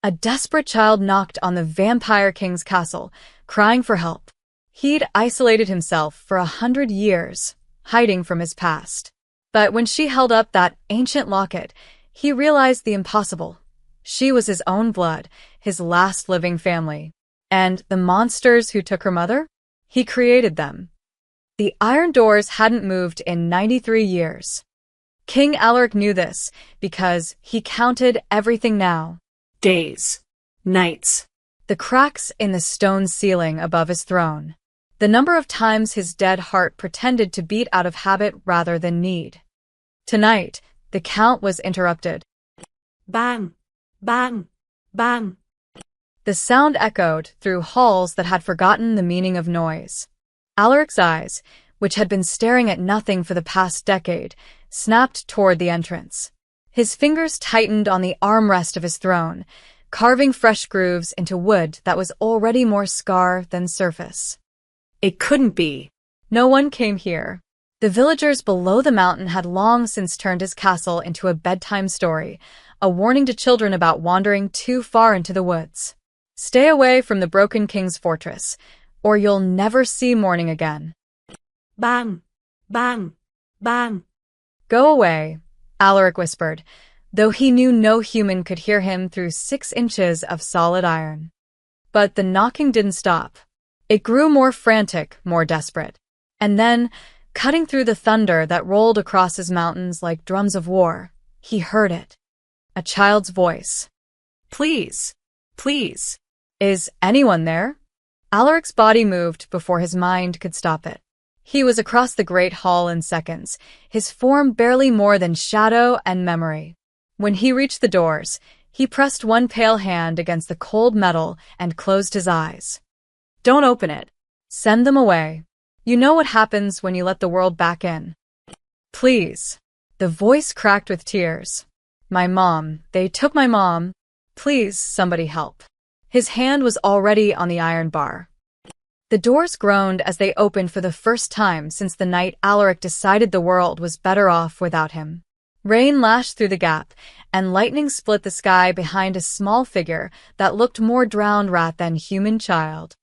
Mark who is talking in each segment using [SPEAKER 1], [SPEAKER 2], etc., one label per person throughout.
[SPEAKER 1] A desperate child knocked on the vampire king's castle, crying for help. He'd isolated himself for 100 years, hiding from his past. But when she held up that ancient locket, he realized the impossible. She was his own blood, his last living family. And the monsters who took her mother? He created them. The iron doors hadn't moved in 93 years. King Alaric knew this because he counted everything now.
[SPEAKER 2] Days. Nights.
[SPEAKER 1] The cracks in the stone ceiling above his throne. The number of times his dead heart pretended to beat out of habit rather than need. Tonight, the count was interrupted.
[SPEAKER 2] Bang. Bang. Bang.
[SPEAKER 1] The sound echoed through halls that had forgotten the meaning of noise. Alaric's eyes, which had been staring at nothing for the past decade, snapped toward the entrance. His fingers tightened on the armrest of his throne, carving fresh grooves into wood that was already more scar than surface.
[SPEAKER 2] It couldn't be.
[SPEAKER 1] No one came here. The villagers below the mountain had long since turned his castle into a bedtime story, a warning to children about wandering too far into the woods. Stay away from the broken king's fortress, or you'll never see morning again.
[SPEAKER 2] Bang. Bang. Bang.
[SPEAKER 1] Go away, Alaric whispered, though he knew no human could hear him through 6 inches of solid iron. But the knocking didn't stop. It grew more frantic, more desperate. And then, cutting through the thunder that rolled across his mountains like drums of war, he heard it. A child's voice.
[SPEAKER 2] Please. Please.
[SPEAKER 1] Is anyone there? Alaric's body moved before his mind could stop it. He was across the great hall in seconds, his form barely more than shadow and memory. When he reached the doors, he pressed one pale hand against the cold metal and closed his eyes. Don't open it. Send them away. You know what happens when you let the world back in. Please. The voice cracked with tears. My mom. They took my mom. Please, somebody help. His hand was already on the iron bar. The doors groaned as they opened for the first time since the night Alaric decided the world was better off without him. Rain lashed through the gap, and lightning split the sky behind a small figure that looked more drowned rat than human child.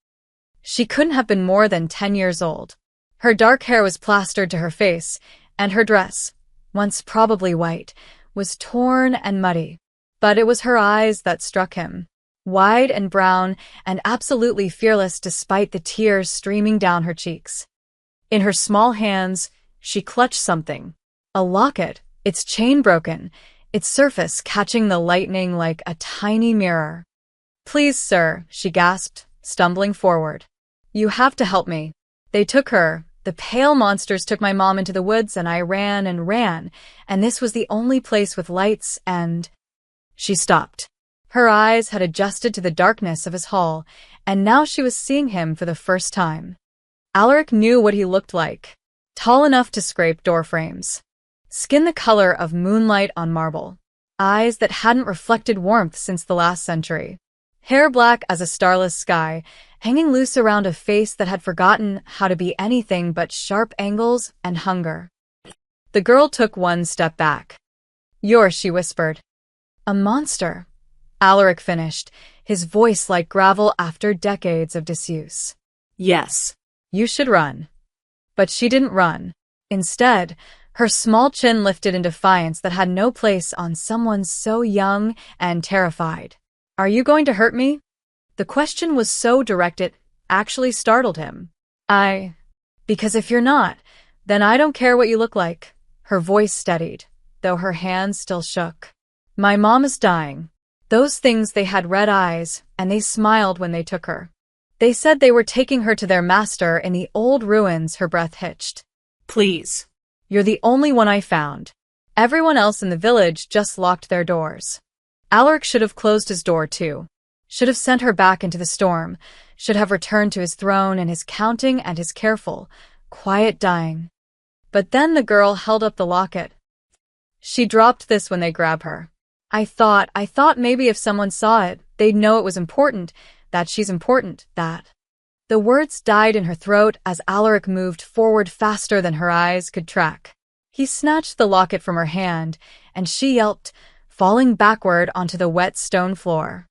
[SPEAKER 1] She couldn't have been more than 10 years old. Her dark hair was plastered to her face, and her dress, once probably white, was torn and muddy. But it was her eyes that struck him. Wide and brown, and absolutely fearless despite the tears streaming down her cheeks. In her small hands, she clutched something. A locket, its chain broken, its surface catching the lightning like a tiny mirror. Please, sir, she gasped, stumbling forward. You have to help me. They took her. The pale monsters took my mom into the woods, and I ran and ran, and this was the only place with lights, and... She stopped. Her eyes had adjusted to the darkness of his hall, and now she was seeing him for the first time. Alaric knew what he looked like. Tall enough to scrape door frames. Skin the color of moonlight on marble. Eyes that hadn't reflected warmth since the last century. Hair black as a starless sky, hanging loose around a face that had forgotten how to be anything but sharp angles and hunger. The girl took one step back. You're, she whispered. A monster. Alaric finished, his voice like gravel after decades of disuse.
[SPEAKER 2] Yes.
[SPEAKER 1] You should run. But she didn't run. Instead, her small chin lifted in defiance that had no place on someone so young and terrified. Are you going to hurt me? The question was so direct it actually startled him. Because if you're not, then I don't care what you look like. Her voice steadied, though her hands still shook. My mom is dying. Those things, they had red eyes, and they smiled when they took her. They said they were taking her to their master in the old ruins. Her breath hitched. Please. You're the only one I found. Everyone else in the village just locked their doors. Alaric should have closed his door too. Should have sent her back into the storm. Should have returned to his throne and his counting and his careful, quiet dying. But then the girl held up the locket. She dropped this when they grabbed her. I thought maybe if someone saw it, they'd know it was important, that she's important, that. The words died in her throat as Alaric moved forward faster than her eyes could track. He snatched the locket from her hand, and she yelped, falling backward onto the wet stone floor.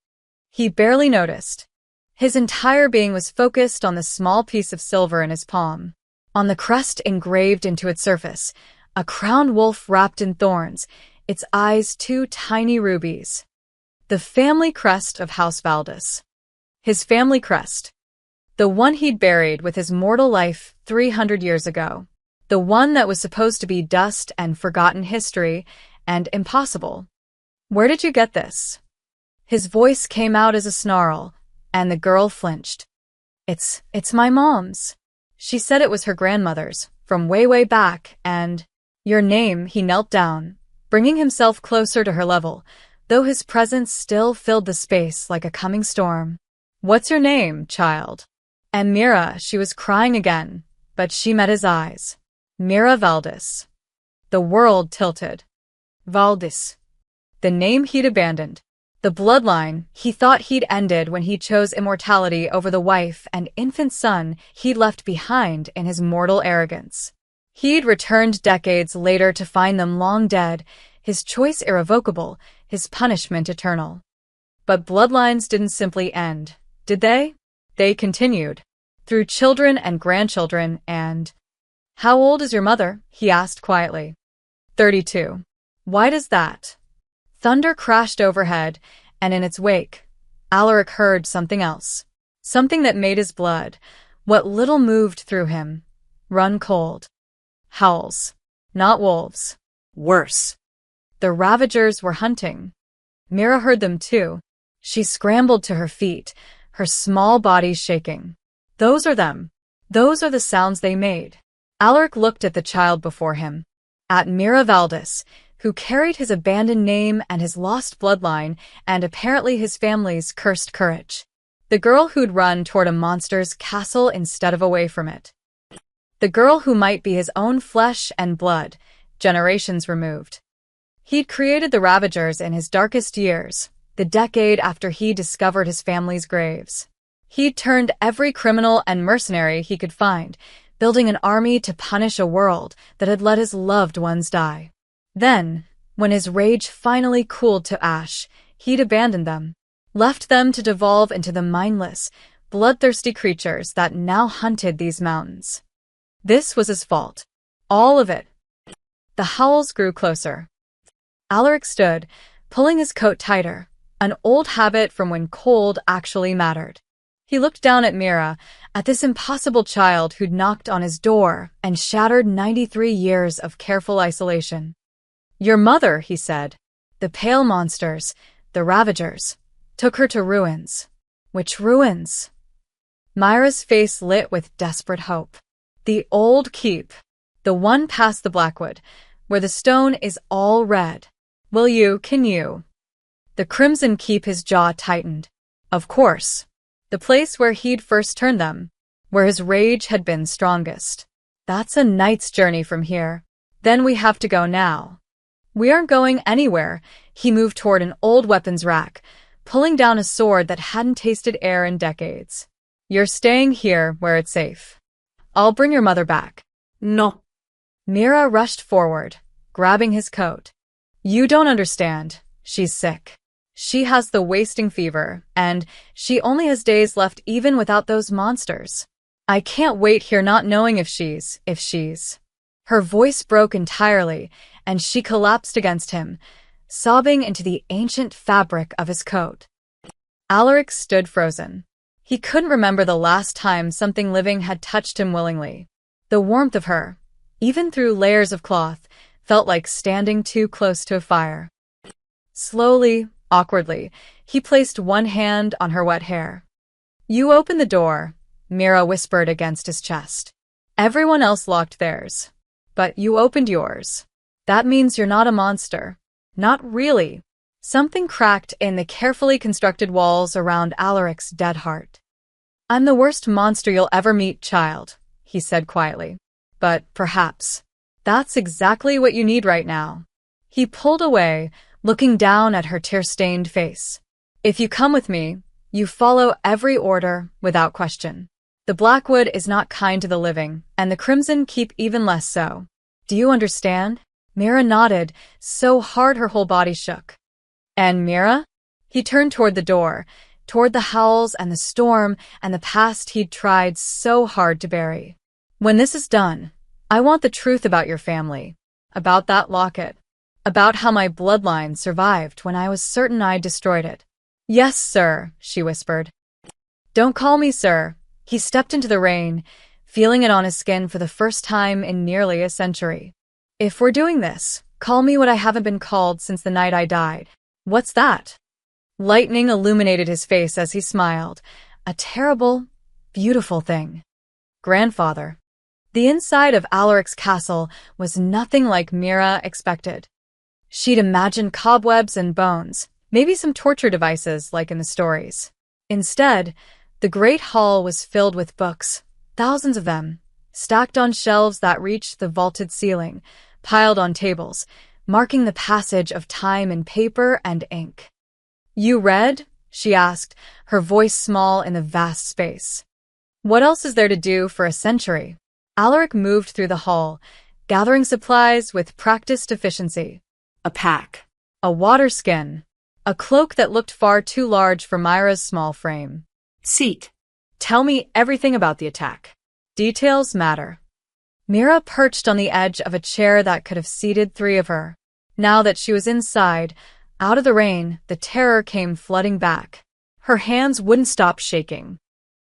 [SPEAKER 1] He barely noticed. His entire being was focused on the small piece of silver in his palm. On the crest engraved into its surface, a crowned wolf wrapped in thorns, its eyes two tiny rubies. The family crest of House Valdis. His family crest. The one he'd buried with his mortal life 300 years ago. The one that was supposed to be dust and forgotten history and impossible. Where did you get this? His voice came out as a snarl, and the girl flinched. It's my mom's. She said it was her grandmother's, from way back, and… Your name, he knelt down, bringing himself closer to her level, though his presence still filled the space like a coming storm. What's your name, child? And Mira, she was crying again, but she met his eyes. Mira Valdis. The world tilted. Valdis. The name he'd abandoned. The bloodline he thought he'd ended when he chose immortality over the wife and infant son he'd left behind in his mortal arrogance. He'd returned decades later to find them long dead, his choice irrevocable, his punishment eternal. But bloodlines didn't simply end, did they? They continued. Through children and grandchildren and… How old is your mother? He asked quietly. 32. Why does that? Thunder crashed overhead, and in its wake, Alaric heard something else. Something that made his blood, what little moved through him, run cold. Howls. Not wolves. Worse. The Ravagers were hunting. Mira heard them too. She scrambled to her feet, her small body shaking. Those are them. Those are the sounds they made. Alaric looked at the child before him. At Mira Valdis, who carried his abandoned name and his lost bloodline and apparently his family's cursed courage. The girl who'd run toward a monster's castle instead of away from it. The girl who might be his own flesh and blood, generations removed. He'd created the Ravagers in his darkest years, the decade after he discovered his family's graves. He'd turned every criminal and mercenary he could find, building an army to punish a world that had let his loved ones die. Then, when his rage finally cooled to ash, he'd abandoned them, left them to devolve into the mindless, bloodthirsty creatures that now hunted these mountains. This was his fault. All of it. The howls grew closer. Alaric stood, pulling his coat tighter, an old habit from when cold actually mattered. He looked down at Mira, at this impossible child who'd knocked on his door and shattered 93 years of careful isolation. Your mother, he said. The pale monsters, the Ravagers, took her to ruins. Which ruins? Myra's face lit with desperate hope. The old keep. The one past the Blackwood, where the stone is all red. Can you? The Crimson Keep, his jaw tightened. Of course. The place where he'd first turned them, where his rage had been strongest. That's a night's journey from here. Then we have to go now. We aren't going anywhere. He moved toward an old weapons rack, pulling down a sword that hadn't tasted air in decades. You're staying here where it's safe. I'll bring your mother back.
[SPEAKER 2] No.
[SPEAKER 1] Mira rushed forward, grabbing his coat. You don't understand. She's sick. She has the wasting fever, and she only has days left even without those monsters. I can't wait here not knowing if she's… Her voice broke entirely, and she collapsed against him, sobbing into the ancient fabric of his coat. Alaric stood frozen. He couldn't remember the last time something living had touched him willingly. The warmth of her, even through layers of cloth, felt like standing too close to a fire. Slowly, awkwardly, he placed one hand on her wet hair. You open the door, Mira whispered against his chest. Everyone else locked theirs. But you opened yours. That means you're not a monster. Not really. Something cracked in the carefully constructed walls around Alaric's dead heart. I'm the worst monster you'll ever meet, child, he said quietly. But perhaps that's exactly what you need right now. He pulled away, looking down at her tear-stained face. If you come with me, you follow every order without question. The Blackwood is not kind to the living, and the Crimson Keep even less so. Do you understand? Mira nodded, so hard her whole body shook. And Mira? He turned toward the door, toward the howls and the storm and the past he'd tried so hard to bury. When this is done, I want the truth about your family, about that locket, about how my bloodline survived when I was certain I'd destroyed it. Yes, sir, she whispered. Don't call me sir. He stepped into the rain, feeling it on his skin for the first time in nearly a century. If we're doing this, call me what I haven't been called since the night I died. What's that? Lightning illuminated his face as he smiled. A terrible, beautiful thing. Grandfather. The inside of Alaric's castle was nothing like Mira expected. She'd imagined cobwebs and bones, maybe some torture devices like in the stories. Instead, the great hall was filled with books, thousands of them, stacked on shelves that reached the vaulted ceiling, piled on tables, marking the passage of time in paper and ink. You read? She asked, her voice small in the vast space. What else is there to do for a century? Alaric moved through the hall, gathering supplies with practiced efficiency.
[SPEAKER 2] A pack.
[SPEAKER 1] A water skin. A cloak that looked far too large for Myra's small frame.
[SPEAKER 2] Seat.
[SPEAKER 1] Tell me everything about the attack. Details matter. Mira perched on the edge of a chair that could have seated 3 of her. Now that she was inside, out of the rain, the terror came flooding back. Her hands wouldn't stop shaking.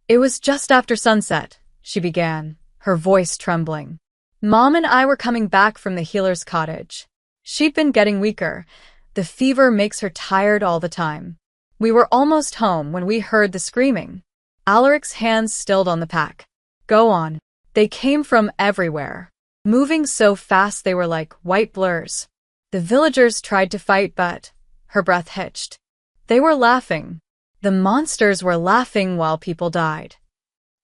[SPEAKER 1] It was just after sunset, she began, her voice trembling. Mom and I were coming back from the healer's cottage. She'd been getting weaker. The fever makes her tired all the time. We were almost home when we heard the screaming. Alaric's hands stilled on the pack. Go on. They came from everywhere, moving so fast they were like white blurs. The villagers tried to fight, but her breath hitched. They were laughing. The monsters were laughing while people died.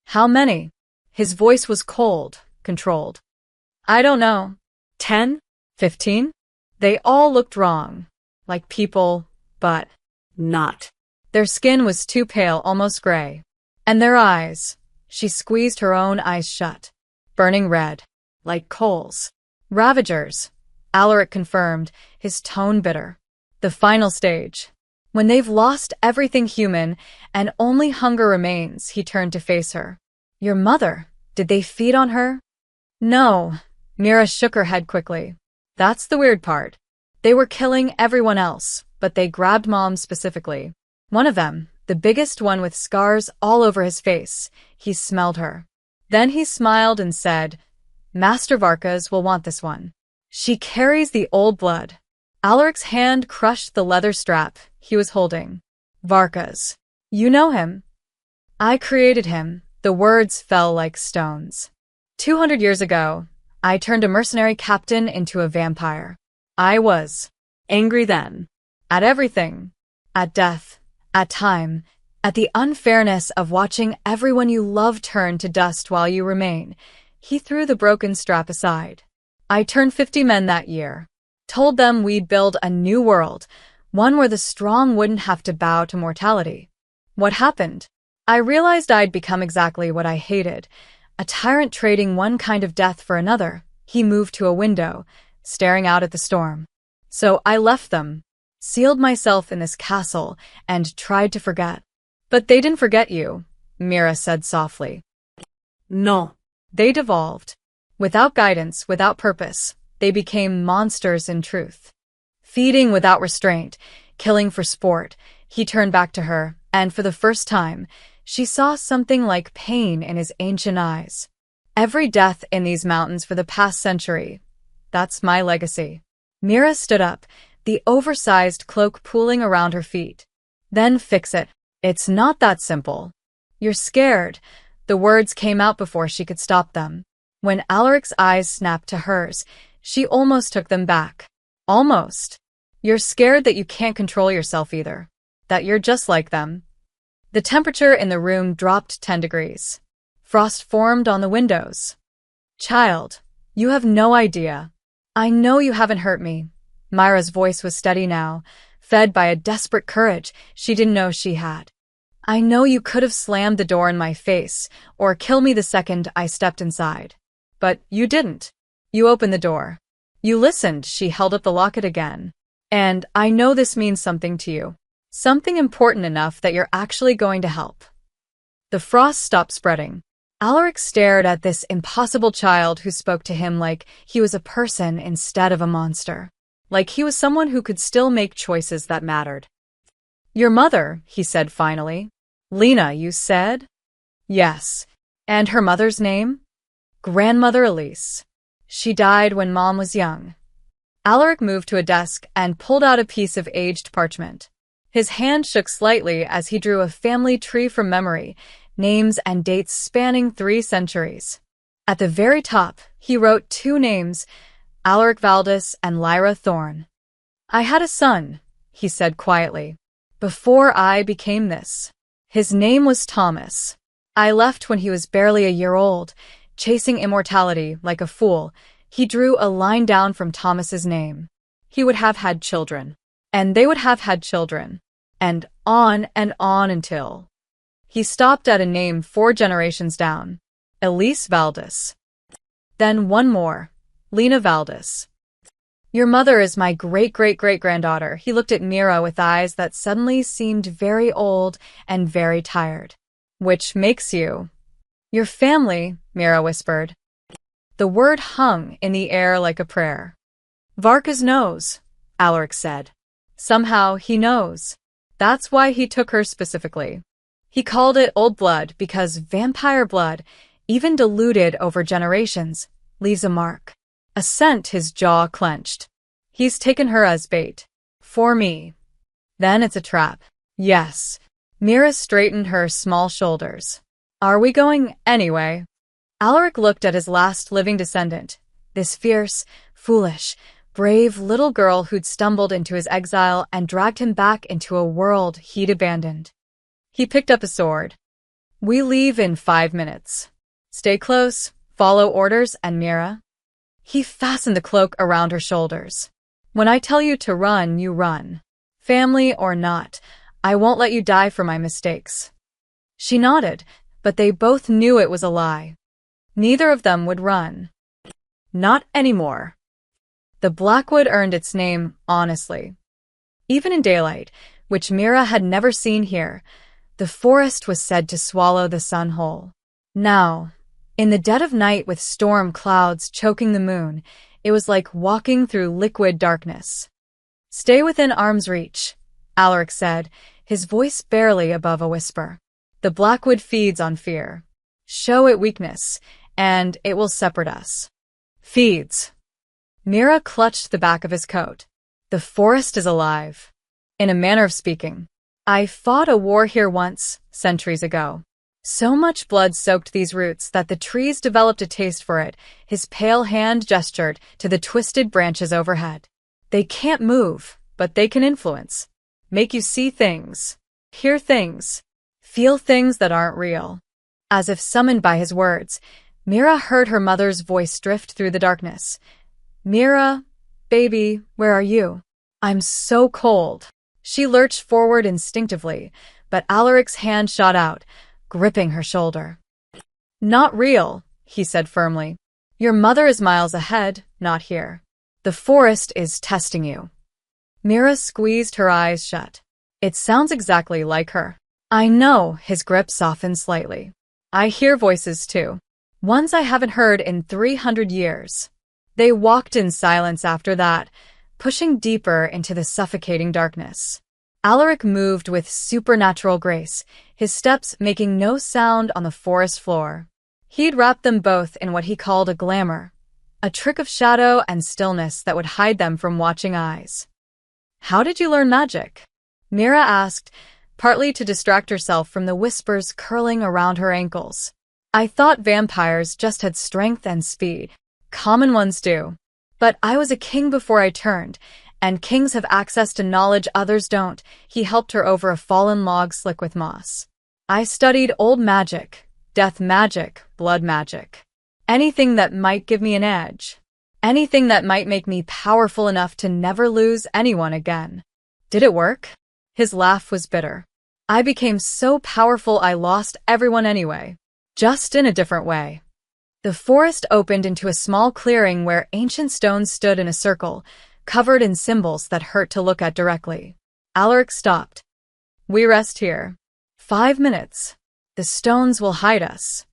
[SPEAKER 1] How many? His voice was cold, controlled. I don't know. 10? 15? They all looked wrong. Like people, but
[SPEAKER 2] not.
[SPEAKER 1] Their skin was too pale, almost gray. And their eyes. She squeezed her own eyes shut. Burning red. Like coals. Ravagers. Alaric confirmed, his tone bitter. The final stage. When they've lost everything human and only hunger remains, he turned to face her. Your mother, did they feed on her? No. Mira shook her head quickly. That's the weird part. They were killing everyone else, but they grabbed Mom specifically. One of them, the biggest one with scars all over his face, he smelled her. Then he smiled and said, Master Varkas will want this one. She carries the old blood. Alaric's hand crushed the leather strap he was holding. Varkas. You know him. I created him. The words fell like stones. 200 years ago, I turned a mercenary captain into a vampire. I was angry then. At everything. At death. At time. At the unfairness of watching everyone you love turn to dust while you remain. He threw the broken strap aside. I turned 50 men that year. Told them we'd build a new world. One where the strong wouldn't have to bow to mortality. What happened? I realized I'd become exactly what I hated. A tyrant trading one kind of death for another. He moved to a window, staring out at the storm. So I left them, sealed myself in this castle, and tried to forget. But they didn't forget you, Mira said softly.
[SPEAKER 2] No.
[SPEAKER 1] They devolved. Without guidance, without purpose, they became monsters in truth. Feeding without restraint, killing for sport, he turned back to her, and for the first time, she saw something like pain in his ancient eyes. Every death in these mountains for the past century. That's my legacy. Mira stood up, the oversized cloak pooling around her feet. Then fix it. It's not that simple. You're scared. The words came out before she could stop them. When Alaric's eyes snapped to hers, she almost took them back. Almost. You're scared that you can't control yourself either. That you're just like them. The temperature in the room dropped 10 degrees. Frost formed on the windows. Child, you have no idea. I know you haven't hurt me. Myra's voice was steady now, fed by a desperate courage she didn't know she had. I know you could have slammed the door in my face or killed me the second I stepped inside. But you didn't. You opened the door. You listened. She held up the locket again. And I know this means something to you. Something important enough that you're actually going to help. The frost stopped spreading. Alaric stared at this impossible child who spoke to him like he was a person instead of a monster. Like he was someone who could still make choices that mattered. Your mother, he said finally. Lena, you said? Yes. And her mother's name? Grandmother Elise. She died when Mom was young. Alaric moved to a desk and pulled out a piece of aged parchment. His hand shook slightly as he drew a family tree from memory, names and dates spanning 3 centuries. At the very top, he wrote 2 names, Alaric Valdis and Lyra Thorne. I had a son, he said quietly, before I became this. His name was Thomas. I left when he was barely a year old, chasing immortality like a fool. He drew a line down from Thomas's name. He would have had children. And they would have had children. And on until. He stopped at a name 4 generations down. Elise Valdis. Then one more. Lena Valdis. Your mother is my great-great-great-granddaughter. He looked at Mira with eyes that suddenly seemed very old and very tired. Which makes you. Your family, Mira whispered. The word hung in the air like a prayer. Varkas knows, Alaric said. Somehow he knows. That's why he took her specifically. He called it old blood because vampire blood, even diluted over generations, leaves a mark. A scent. His jaw clenched. He's taken her as bait. For me. Then it's a trap. Yes. Mira straightened her small shoulders. Are we going anyway? Alaric looked at his last living descendant, this fierce, foolish, brave little girl who'd stumbled into his exile and dragged him back into a world he'd abandoned. He picked up a sword. We leave in 5 minutes. Stay close, follow orders, and Mira. He fastened the cloak around her shoulders. When I tell you to run, you run. Family or not, I won't let you die for my mistakes. She nodded, but they both knew it was a lie. Neither of them would run. Not anymore. The Blackwood earned its name honestly. Even in daylight, which Mira had never seen here, the forest was said to swallow the sun whole. Now, in the dead of night with storm clouds choking the moon, it was like walking through liquid darkness. Stay within arm's reach, Alaric said, his voice barely above a whisper. The Blackwood feeds on fear. Show it weakness, and it will separate us. Feeds. Mira clutched the back of his coat. The forest is alive. In a manner of speaking. I fought a war here once, centuries ago. So much blood soaked these roots that the trees developed a taste for it. His pale hand gestured to the twisted branches overhead. They can't move, but they can influence. Make you see things, hear things, feel things that aren't real. As if summoned by his words, Mira heard her mother's voice drift through the darkness. Mira, baby, where are you? I'm so cold. She lurched forward instinctively, but Alaric's hand shot out, gripping her shoulder. Not real, he said firmly. Your mother is miles ahead, not here. The forest is testing you. Mira squeezed her eyes shut. It sounds exactly like her. I know, his grip softened slightly. I hear voices too. Ones I haven't heard in 300 years. They walked in silence after that, pushing deeper into the suffocating darkness. Alaric moved with supernatural grace, his steps making no sound on the forest floor. He'd wrapped them both in what he called a glamour, a trick of shadow and stillness that would hide them from watching eyes. How did you learn magic? Mira asked, partly to distract herself from the whispers curling around her ankles. I thought vampires just had strength and speed. Common ones do. But I was a king before I turned, and kings have access to knowledge others don't. He helped her over a fallen log slick with moss. I studied old magic, death magic, blood magic. Anything that might give me an edge. Anything that might make me powerful enough to never lose anyone again. Did it work? His laugh was bitter. I became so powerful I lost everyone anyway. Just in a different way. The forest opened into a small clearing where ancient stones stood in a circle, covered in symbols that hurt to look at directly. Alaric stopped. We rest here. 5 minutes. The stones will hide us.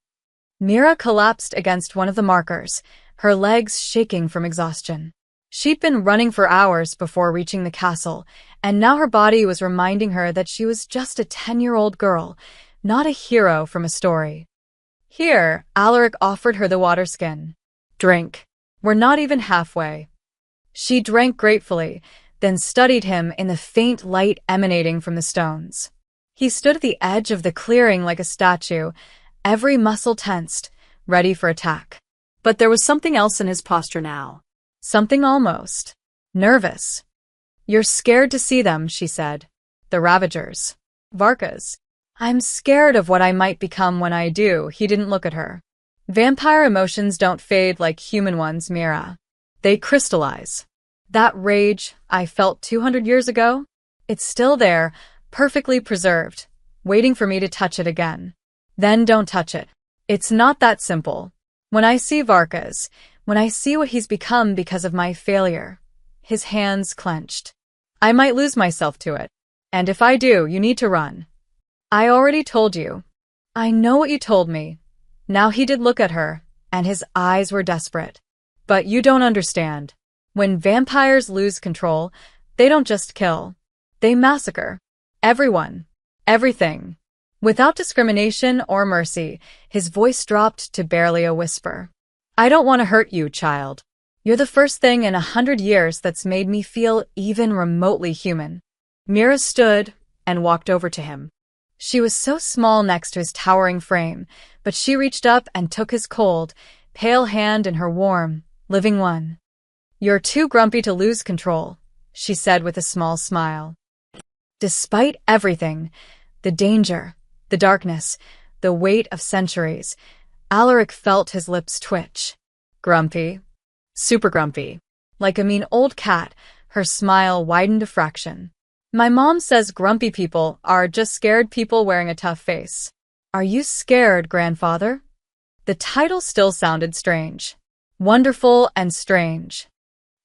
[SPEAKER 1] Mira collapsed against one of the markers, her legs shaking from exhaustion. She'd been running for hours before reaching the castle, and now her body was reminding her that she was just a 10-year-old girl, not a hero from a story. Here, Alaric offered her the water skin. Drink. We're not even halfway. She drank gratefully, then studied him in the faint light emanating from the stones. He stood at the edge of the clearing like a statue, every muscle tensed, ready for attack.
[SPEAKER 2] But there was something else in his posture now.
[SPEAKER 1] Something almost nervous. You're scared to see them, she said. The Ravagers. Varkas. I'm scared of what I might become when I do. He didn't look at her. Vampire emotions don't fade like human ones, Mira. They crystallize. That rage I felt 200 years ago, it's still there, perfectly preserved, waiting for me to touch it again. Then don't touch it. It's not that simple. When I see Varkas, when I see what he's become because of my failure, his hands clenched. I might lose myself to it. And if I do, you need to run. I already told you. I know what you told me. Now he did look at her, and his eyes were desperate. But you don't understand. When vampires lose control, they don't just kill. They massacre. Everyone. Everything. Without discrimination or mercy, his voice dropped to barely a whisper. I don't want to hurt you, child. You're the first thing in 100 years that's made me feel even remotely human. Mira stood and walked over to him. She was so small next to his towering frame, but she reached up and took his cold, pale hand in her warm, living one. You're too grumpy to lose control, she said with a small smile. Despite everything, the danger, the darkness, the weight of centuries, Alaric felt his lips twitch. Grumpy. Super grumpy. Like a mean old cat, her smile widened a fraction. My mom says grumpy people are just scared people wearing a tough face. Are you scared, grandfather? The title still sounded strange. Wonderful and strange.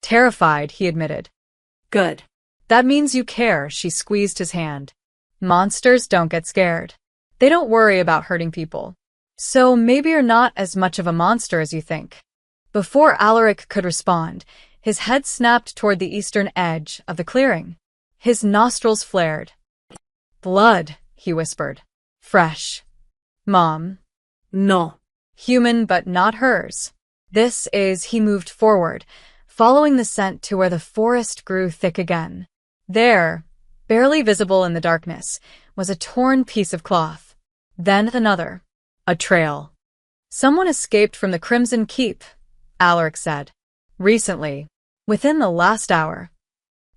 [SPEAKER 1] Terrified, he admitted.
[SPEAKER 2] Good.
[SPEAKER 1] That means you care, she squeezed his hand. Monsters don't get scared. They don't worry about hurting people. So maybe you're not as much of a monster as you think. Before Alaric could respond, his head snapped toward the eastern edge of the clearing. His nostrils flared. Blood, he whispered. Fresh. Mom.
[SPEAKER 2] No.
[SPEAKER 1] Human, but not hers. This is, he moved forward, following the scent to where the forest grew thick again. There, barely visible in the darkness, was a torn piece of cloth. Then another. A trail. Someone escaped from the Crimson Keep, Alaric said. Recently. Within the last hour.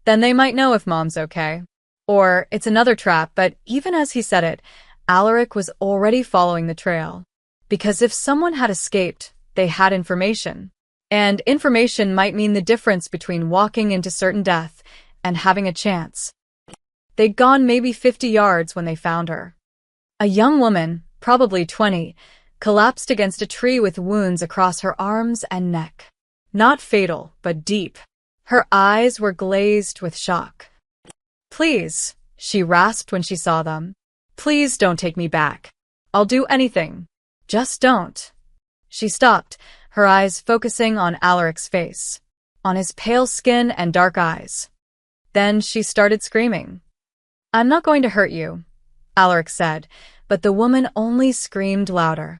[SPEAKER 1] Then they might know if Mom's okay. Or it's another trap, but even as he said it, Alaric was already following the trail. Because if someone had escaped, they had information. And information might mean the difference between walking into certain death and having a chance. They'd gone maybe 50 yards when they found her. A young woman, probably 20, collapsed against a tree with wounds across her arms and neck. Not fatal, but deep. Her eyes were glazed with shock. Please, she rasped when she saw them. Please don't take me back. I'll do anything. Just don't. She stopped, her eyes focusing on Alaric's face, on his pale skin and dark eyes. Then she started screaming. I'm not going to hurt you, Alaric said, but the woman only screamed louder.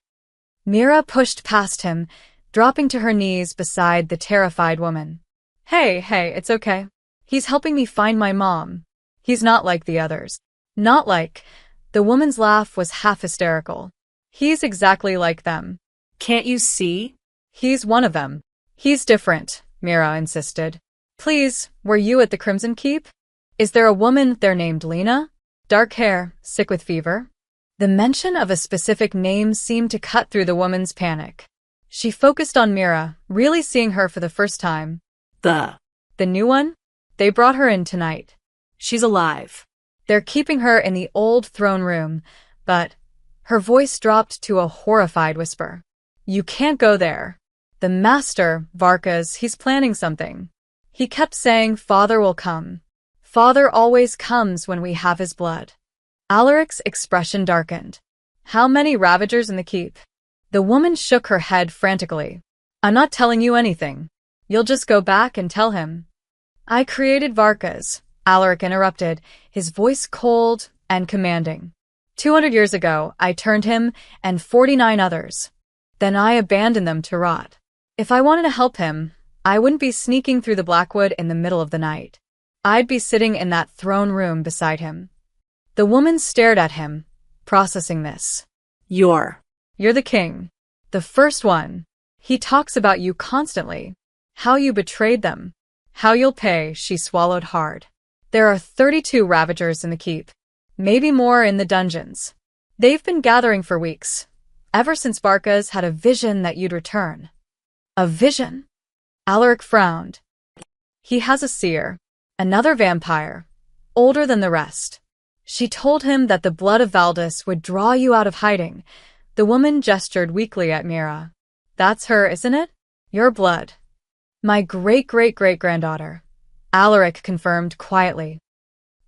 [SPEAKER 1] Mira pushed past him, dropping to her knees beside the terrified woman. Hey, it's okay. He's helping me find my mom. He's not like the others. Not like. The woman's laugh was half hysterical. He's exactly like them.
[SPEAKER 2] Can't you see?
[SPEAKER 1] He's one of them. He's different, Mira insisted. Please, were you at the Crimson Keep? Is there a woman there named Lena? Dark hair, sick with fever? The mention of a specific name seemed to cut through the woman's panic. She focused on Mira, really seeing her for the first time. The new one? They brought her in tonight.
[SPEAKER 2] She's alive.
[SPEAKER 1] They're keeping her in the old throne room, but her voice dropped to a horrified whisper. You can't go there. The master, Varkas, he's planning something. He kept saying Father will come. Father always comes when we have his blood. Alaric's expression darkened. How many ravagers in the keep? The woman shook her head frantically. I'm not telling you anything. You'll just go back and tell him. I created Varkas, Alaric interrupted, his voice cold and commanding. 200 years ago, I turned him and 49 others. Then I abandoned them to rot. If I wanted to help him, I wouldn't be sneaking through the Blackwood in the middle of the night. I'd be sitting in that throne room beside him. The woman stared at him, processing this. You're the king. The first one. He talks about you constantly. How you betrayed them. How you'll pay, she swallowed hard. There are 32 ravagers in the keep. Maybe more in the dungeons. They've been gathering for weeks. Ever since Varkas had a vision that you'd return. A vision? Alaric frowned. He has a seer. Another vampire. Older than the rest. She told him that the blood of Valdis would draw you out of hiding. The woman gestured weakly at Mira. That's her, isn't it? Your blood. My great-great-great-granddaughter. Alaric confirmed quietly.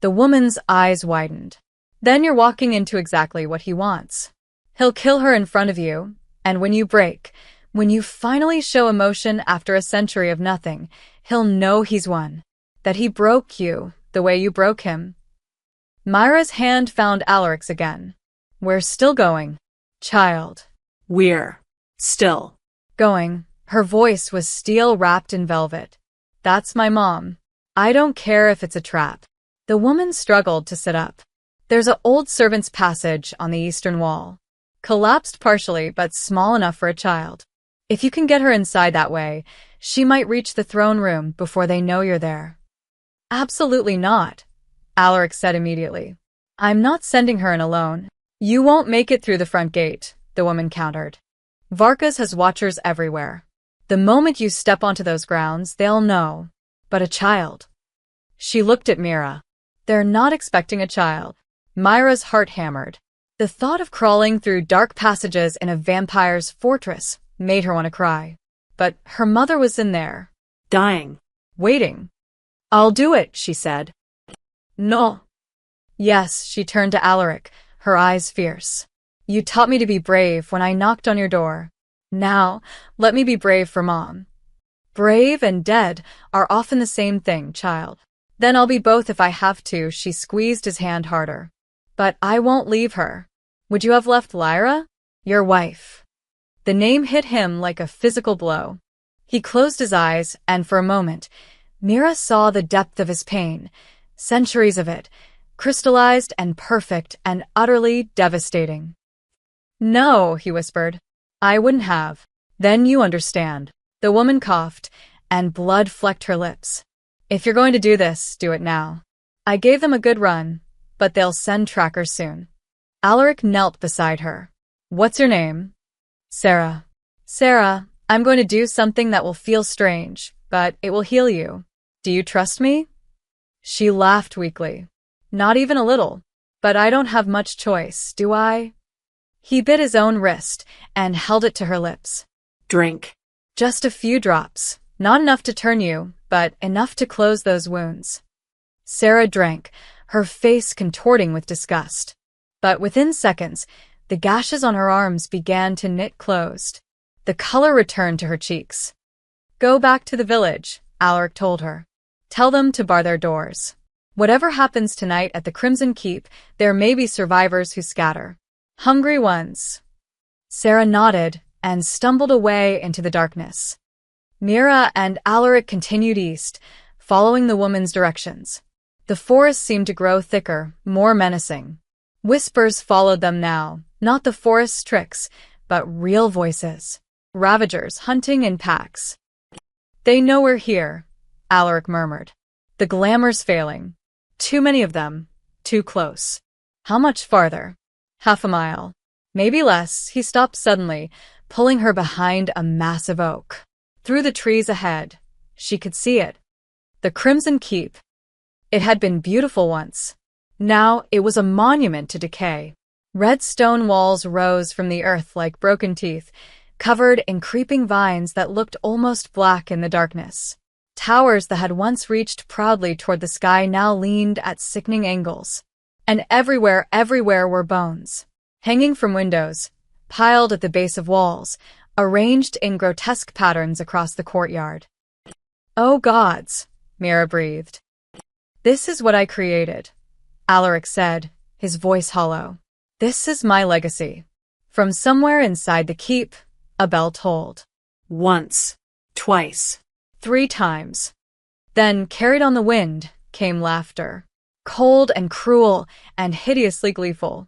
[SPEAKER 1] The woman's eyes widened. Then you're walking into exactly what he wants. He'll kill her in front of you, and when you break, when you finally show emotion after a century of nothing, he'll know he's won. That he broke you, the way you broke him. Myra's hand found Alaric's again. We're still going, child.
[SPEAKER 2] We're still
[SPEAKER 1] going. Her voice was steel wrapped in velvet. That's my mom. I don't care if it's a trap. The woman struggled to sit up. There's an old servant's passage on the eastern wall. Collapsed partially, but small enough for a child. If you can get her inside that way, she might reach the throne room before they know you're there. Absolutely not, Alaric said immediately. I'm not sending her in alone. You won't make it through the front gate, the woman countered. Varkas has watchers everywhere. The moment you step onto those grounds, they'll know. But a child. She looked at Mira. They're not expecting a child. Myra's heart hammered. The thought of crawling through dark passages in a vampire's fortress made her want to cry. But her mother was in there.
[SPEAKER 2] dying.
[SPEAKER 1] Waiting. I'll do it, she said. No. Yes, she turned to Alaric, her eyes fierce. You taught me to be brave when I knocked on your door. Now, let me be brave for Mom. Brave and dead are often the same thing, child. Then I'll be both if I have to, she squeezed his hand harder. But I won't leave her. Would you have left Lyra? Your wife. The name hit him like a physical blow. He closed his eyes, and for a moment, Mira saw the depth of his pain, centuries of it, crystallized and perfect and utterly devastating. No, he whispered. I wouldn't have. Then you understand. The woman coughed, and blood flecked her lips. If you're going to do this, do it now. I gave them a good run, but they'll send trackers soon. Alaric knelt beside her. What's your name? Sarah. Sarah, I'm going to do something that will feel strange, but it will heal you. Do you trust me? She laughed weakly. Not even a little. But I don't have much choice, do I? He bit his own wrist and held it to her lips.
[SPEAKER 2] Drink.
[SPEAKER 1] Just a few drops. Not enough to turn you, but enough to close those wounds. Sarah drank, her face contorting with disgust. But within seconds, the gashes on her arms began to knit closed. The color returned to her cheeks. Go back to the village, Alaric told her. Tell them to bar their doors. Whatever happens tonight at the Crimson Keep, there may be survivors who scatter. Hungry ones. Sarah nodded and stumbled away into the darkness. Mira and Alaric continued east, following the woman's directions. The forest seemed to grow thicker, more menacing. Whispers followed them now, not the forest's tricks, but real voices. Ravagers hunting in packs. They know we're here, Alaric murmured. The glamour's failing. Too many of them. Too close. How much farther? Half a mile. Maybe less. He stopped suddenly, pulling her behind a massive oak. Through the trees ahead, she could see it. The Crimson Keep. It had been beautiful once. Now it was a monument to decay. Red stone walls rose from the earth like broken teeth, covered in creeping vines that looked almost black in the darkness. Towers that had once reached proudly toward the sky now leaned at sickening angles. And everywhere were bones. Hanging from windows, piled at the base of walls, arranged in grotesque patterns across the courtyard. "Oh gods," Mira breathed. "This is what I created," Alaric said, his voice hollow. "This is my legacy." From somewhere inside the keep, a bell tolled.
[SPEAKER 2] Once. Twice.
[SPEAKER 1] 3 times. Then, carried on the wind, came laughter. Cold and cruel and hideously gleeful.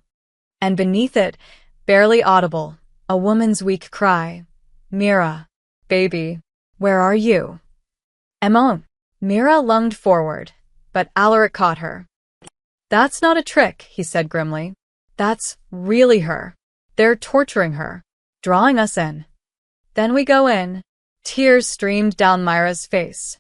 [SPEAKER 1] And beneath it, barely audible, a woman's weak cry. "Mira, baby, where are you?" "Emon." Mira lunged forward, but Alaric caught her. "That's not a trick," he said grimly. "That's really her. They're torturing her, drawing us in. Then we go in." Tears streamed down Myra's face.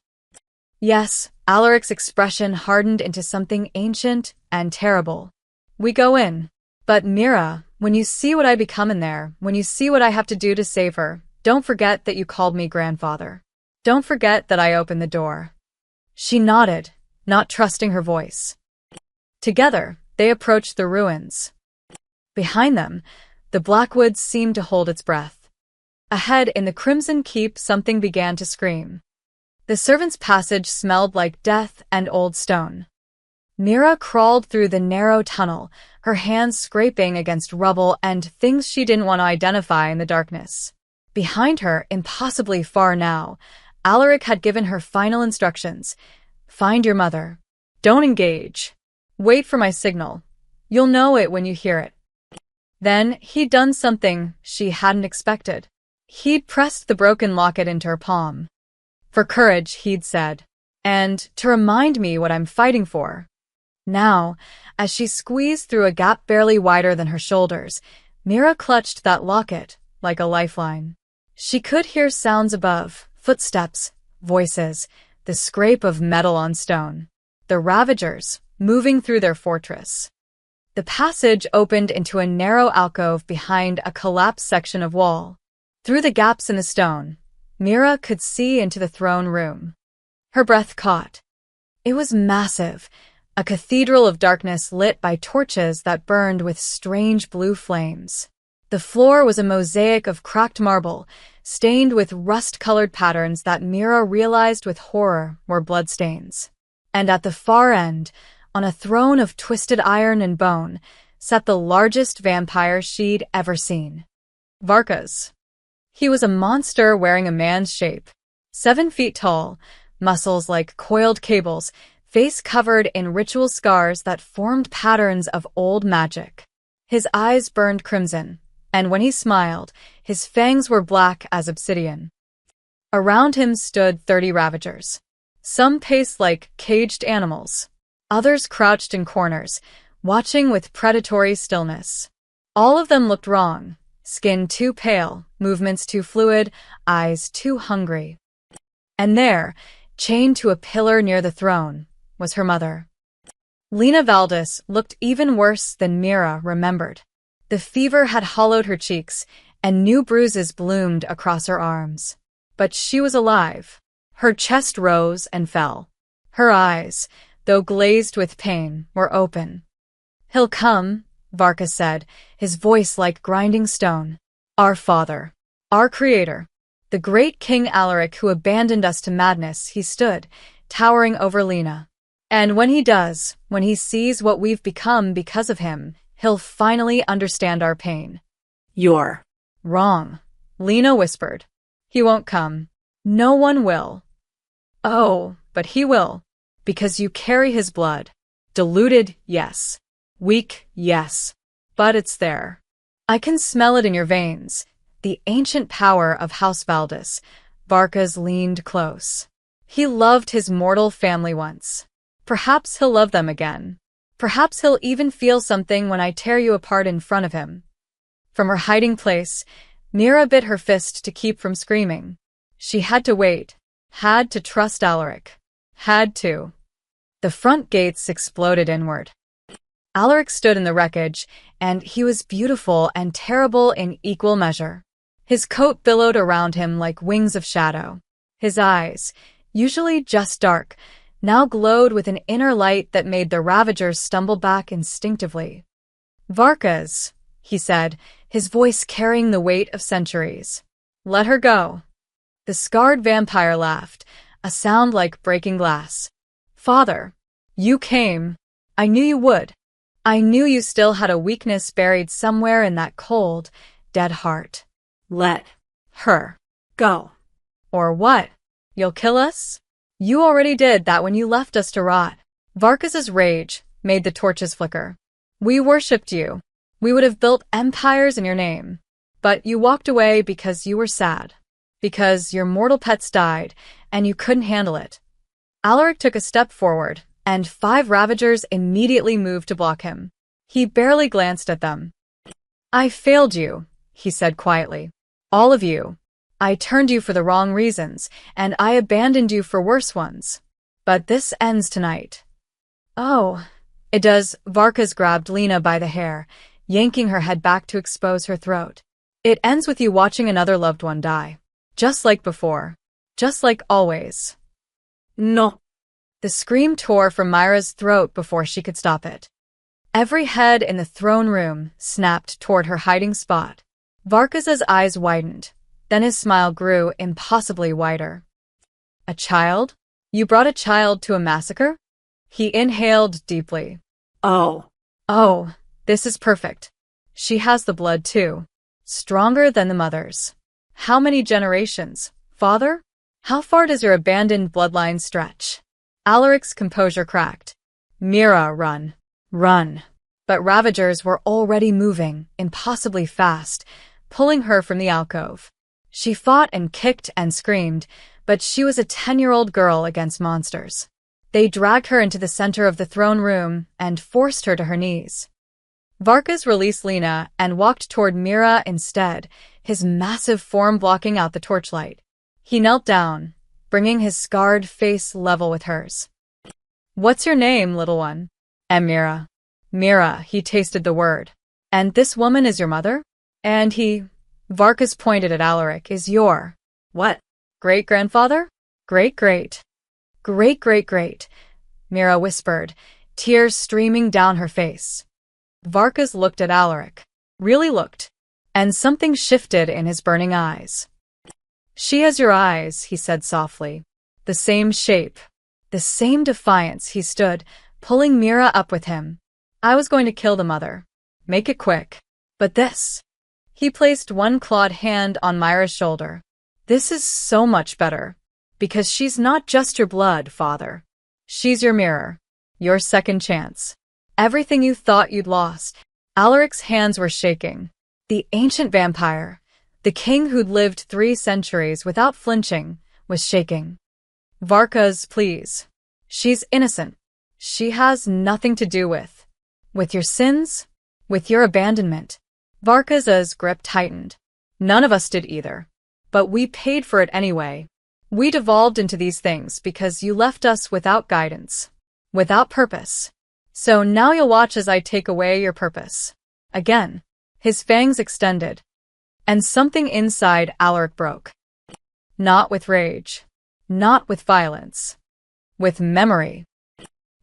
[SPEAKER 1] Yes, Alaric's expression hardened into something ancient and terrible. "We go in. But Mira, when you see what I become in there, when you see what I have to do to save her, don't forget that you called me grandfather. Don't forget that I opened the door." She nodded, not trusting her voice. Together, they approached the ruins. Behind them, the Blackwoods seemed to hold its breath. Ahead in the Crimson Keep, something began to scream. The servants' passage smelled like death and old stone. Mira crawled through the narrow tunnel, her hands scraping against rubble and things she didn't want to identify in the darkness. Behind her, impossibly far now, Alaric had given her final instructions. "Find your mother. Don't engage. Wait for my signal. You'll know it when you hear it." Then he'd done something she hadn't expected. He'd pressed the broken locket into her palm. "For courage," he'd said, "and to remind me what I'm fighting for." Now, as she squeezed through a gap barely wider than her shoulders, Mira clutched that locket like a lifeline. She could hear sounds above, footsteps, voices, the scrape of metal on stone. The Ravagers, moving through their fortress. The passage opened into a narrow alcove behind a collapsed section of wall. Through the gaps in the stone, Mira could see into the throne room. Her breath caught. It was massive, a cathedral of darkness lit by torches that burned with strange blue flames. The floor was a mosaic of cracked marble, stained with rust-colored patterns that Mira realized with horror were bloodstains. And at the far end, on a throne of twisted iron and bone, sat the largest vampire she'd ever seen. Varkas. He was a monster wearing a man's shape. 7 feet tall, muscles like coiled cables, face covered in ritual scars that formed patterns of old magic. His eyes burned crimson, and when he smiled, his fangs were black as obsidian. Around him stood 30 Ravagers. Some paced like caged animals. Others crouched in corners, watching with predatory stillness. All of them looked wrong. Skin too pale, movements too fluid, eyes too hungry. And there, chained to a pillar near the throne, was her mother. Lena Valdis looked even worse than Mira remembered. The fever had hollowed her cheeks, and new bruises bloomed across her arms. But she was alive. Her chest rose and fell. Her eyes, though glazed with pain, were open. "He'll come," Varkas said, his voice like grinding stone. "Our father. Our creator. The great King Alaric who abandoned us to madness," he stood, towering over Lena. "And when he does, when he sees what we've become because of him, he'll finally understand our pain."
[SPEAKER 2] "You're
[SPEAKER 1] wrong," Lena whispered. "He won't come. No one will." "Oh, but he will. Because you carry his blood. Diluted, yes. Weak, yes. But it's there. I can smell it in your veins. The ancient power of House Valdis." Varkas leaned close. "He loved his mortal family once. Perhaps he'll love them again. Perhaps he'll even feel something when I tear you apart in front of him." From her hiding place, Mira bit her fist to keep from screaming. She had to wait. Had to trust Alaric. Had to. The front gates exploded inward. Alaric stood in the wreckage, and he was beautiful and terrible in equal measure. His coat billowed around him like wings of shadow. His eyes, usually just dark, now glowed with an inner light that made the Ravagers stumble back instinctively. "Varkas," he said, his voice carrying the weight of centuries. "Let her go." The scarred vampire laughed, a sound like breaking glass. "Father, you came. I knew you would. I knew you still had a weakness buried somewhere in that cold, dead heart."
[SPEAKER 2] Let
[SPEAKER 1] "Her.
[SPEAKER 2] go.
[SPEAKER 1] Or what? You'll kill us? You already did that when you left us to rot." Varkas's rage made the torches flicker. "We worshipped you. We would have built empires in your name. But you walked away because you were sad. Because your mortal pets died, and you couldn't handle it." Alaric took a step forward, and 5 Ravagers immediately moved to block him. He barely glanced at them. "I failed you," he said quietly. "All of you. I turned you for the wrong reasons, and I abandoned you for worse ones. But this ends tonight." "Oh, it does." Varkas grabbed Lena by the hair, yanking her head back to expose her throat. "It ends with you watching another loved one die. Just like before. Just like always."
[SPEAKER 2] No.
[SPEAKER 1] The scream tore from Myra's throat before she could stop it. Every head in the throne room snapped toward her hiding spot. Varkas's eyes widened. Then his smile grew impossibly wider. "A child? You brought a child to a massacre?" He inhaled deeply.
[SPEAKER 2] Oh.
[SPEAKER 1] "Oh, this is perfect. She has the blood too. Stronger than the mother's. How many generations, father? How far does your abandoned bloodline stretch?" Alaric's composure cracked. "Mira, run. Run." But Ravagers were already moving, impossibly fast, pulling her from the alcove. She fought and kicked and screamed, but she was a 10-year-old girl against monsters. They dragged her into the center of the throne room and forced her to her knees. Varkas released Lena and walked toward Mira instead, his massive form blocking out the torchlight. He knelt down, bringing his scarred face level with hers. "What's your name, little one?" "Mira." "Mira," he tasted the word. "And this woman is your mother?" "And he," Varkas pointed at Alaric, "is your—"
[SPEAKER 2] What?
[SPEAKER 1] "Great-grandfather?" "Great-great." "Great-great-great," Mira whispered, tears streaming down her face. Varkas looked at Alaric. Really looked. And something shifted in his burning eyes. "She has your eyes," he said softly. "The same shape. The same defiance." He stood, pulling Mira up with him. "I was going to kill the mother. Make it quick. But this—" He placed one clawed hand on Myra's shoulder. "This is so much better. Because she's not just your blood, father. She's your mirror. Your second chance. Everything you thought you'd lost." Alaric's hands were shaking. The ancient vampire, the king who'd lived 3 centuries without flinching, was shaking. "Varkas, please. She's innocent. She has nothing to do with your sins, with your abandonment." Varkas's grip tightened. "None of us did either. But we paid for it anyway. We devolved into these things because you left us without guidance, without purpose. So now you'll watch as I take away your purpose." Again, his fangs extended. And something inside Alaric broke. Not with rage. Not with violence. With memory.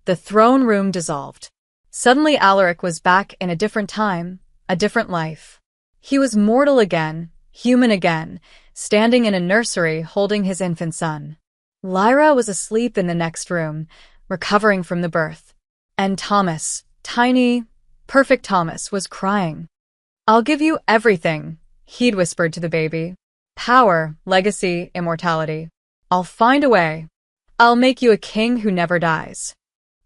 [SPEAKER 1] The throne room dissolved. Suddenly Alaric was back in a different time, a different life. He was mortal again, human again, standing in a nursery holding his infant son. Lyra was asleep in the next room, recovering from the birth. And Thomas, tiny, perfect Thomas, was crying. "I'll give you everything," he'd whispered to the baby. "Power, legacy, immortality. I'll find a way. I'll make you a king who never dies."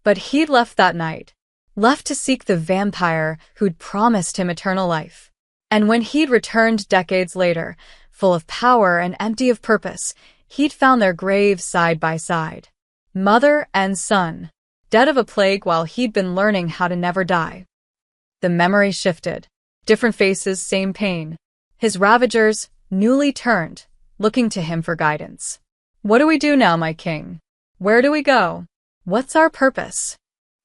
[SPEAKER 1] But he'd left that night. Left to seek the vampire who'd promised him eternal life. And when he'd returned decades later, full of power and empty of purpose, he'd found their graves side by side. Mother and son, dead of a plague while he'd been learning how to never die. The memory shifted. Different faces, same pain. His Ravagers, newly turned, looking to him for guidance. "What do we do now, my king? Where do we go? What's our purpose?"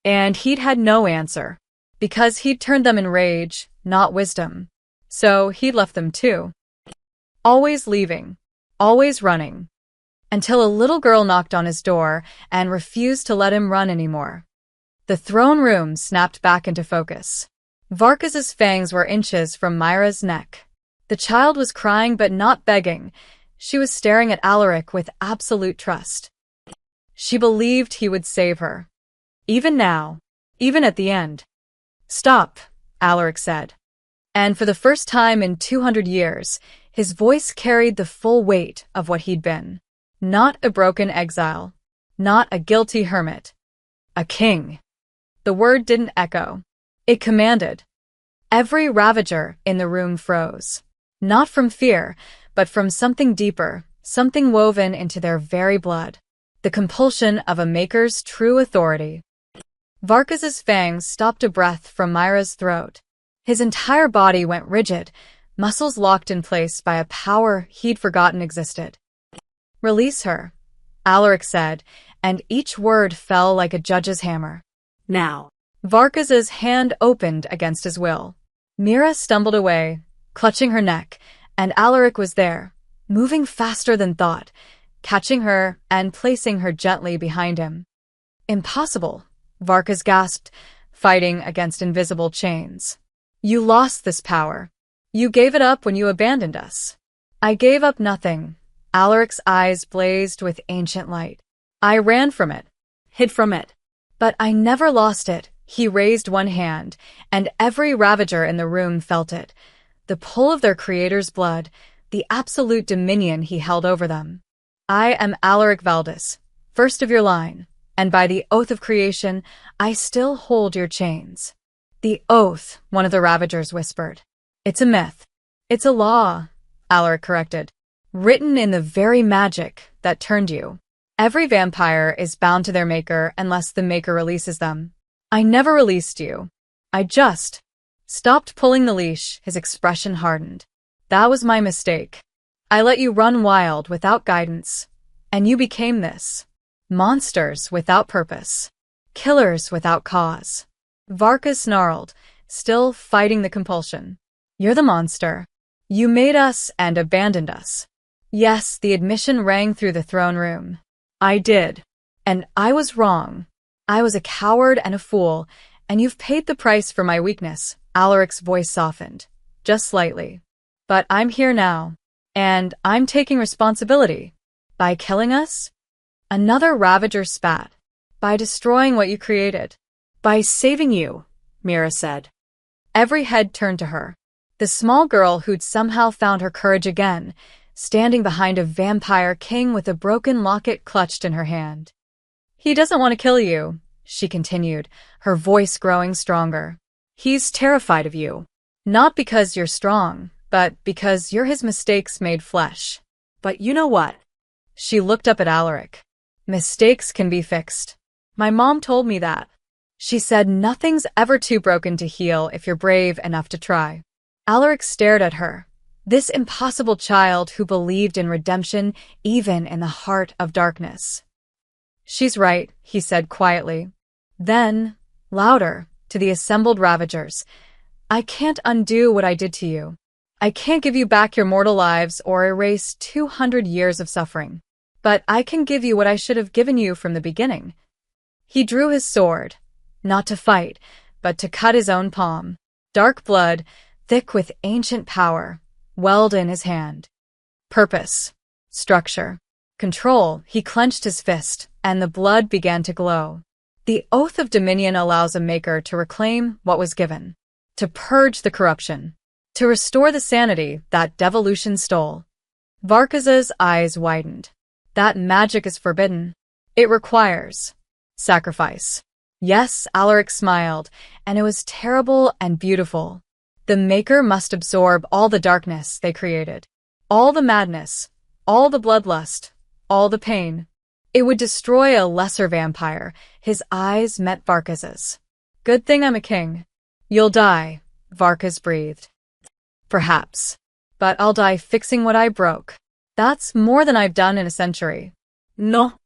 [SPEAKER 1] And he'd had no answer. Because he'd turned them in rage, not wisdom. So he'd left them too. Always leaving. Always running. until a little girl knocked on his door and refused to let him run anymore. The throne room snapped back into focus. Varkas's fangs were inches from Myra's neck. The child was crying but not begging. She was staring at Alaric with absolute trust. She believed he would save her. Even now, even at the end. "Stop," Alaric said. And for the first time in 200 years, his voice carried the full weight of what he'd been. Not a broken exile. Not a guilty hermit. A king. The word didn't echo. It commanded. Every ravager in the room froze. Not from fear, but from something deeper, something woven into their very blood. The compulsion of a maker's true authority. Varkas's fangs stopped a breath from Myra's throat. His entire body went rigid, muscles locked in place by a power he'd forgotten existed. "Release her," Alaric said, and each word fell like a judge's hammer.
[SPEAKER 2] Now.
[SPEAKER 1] Varkas's hand opened against his will. Mira stumbled away, clutching her neck, and Alaric was there, moving faster than thought, catching her and placing her gently behind him. "Impossible," Varkas gasped, fighting against invisible chains. "You lost this power. You gave it up when you abandoned us." "I gave up nothing." Alaric's eyes blazed with ancient light. "I ran from it,
[SPEAKER 2] Hid from it.
[SPEAKER 1] but I never lost it." He raised one hand, and every ravager in the room felt it. The pull of their creator's blood, the absolute dominion he held over them. "I am Alaric Valdis, first of your line, and by the oath of creation, I still hold your chains." "The oath," one of the ravagers whispered. "It's a myth. It's a law," Alaric corrected. "Written in the very magic that turned you. Every vampire is bound to their maker unless the maker releases them. I never released you. I just stopped pulling the leash." His expression hardened. "That was my mistake. I let you run wild without guidance, and you became this. Monsters without purpose. Killers without cause." Varkas snarled, still fighting the compulsion. "You're the monster. You made us and abandoned us." Yes, the admission rang through the throne room. "I did. And I was wrong. I was a coward and a fool, and you've paid the price for my weakness." Alaric's voice softened, just slightly. "But I'm here now, and I'm taking responsibility. By killing us?" Another ravager spat. "By destroying what you created."
[SPEAKER 2] By saving you, Mira said.
[SPEAKER 1] Every head turned to her. The small girl who'd somehow found her courage again, standing behind a vampire king with a broken locket clutched in her hand. "He doesn't want to kill you," she continued, her voice growing stronger. "He's terrified of you. Not because you're strong, but because you're his mistakes made flesh."
[SPEAKER 2] "But you know what?"
[SPEAKER 1] She looked up at Alaric. "Mistakes can be fixed. My mom told me that. She said nothing's ever too broken to heal if you're brave enough to try." Alaric stared at her, this impossible child who believed in redemption even in the heart of darkness. "She's right," he said quietly. Then, louder, to the assembled ravagers, "I can't undo what I did to you. I can't give you back your mortal lives or erase 200 years of suffering. But I can give you what I should have given you from the beginning." He drew his sword, not to fight, but to cut his own palm. Dark blood, thick with ancient power, welled in his hand. Purpose, structure, control. He clenched his fist, and the blood began to glow. The oath of dominion allows a maker to reclaim what was given, to purge the corruption, to restore the sanity that devolution stole. Varkas's eyes widened. That magic is forbidden. It requires sacrifice. Yes, Alaric smiled, and it was terrible and beautiful. The maker must absorb all the darkness they created, all the madness, all the bloodlust, all the pain. It would destroy a lesser vampire. His eyes met Varkas's. "Good thing I'm a king." "You'll die," Varkas breathed. "Perhaps. But I'll die fixing what I broke. That's more than I've done in a century."
[SPEAKER 2] "No."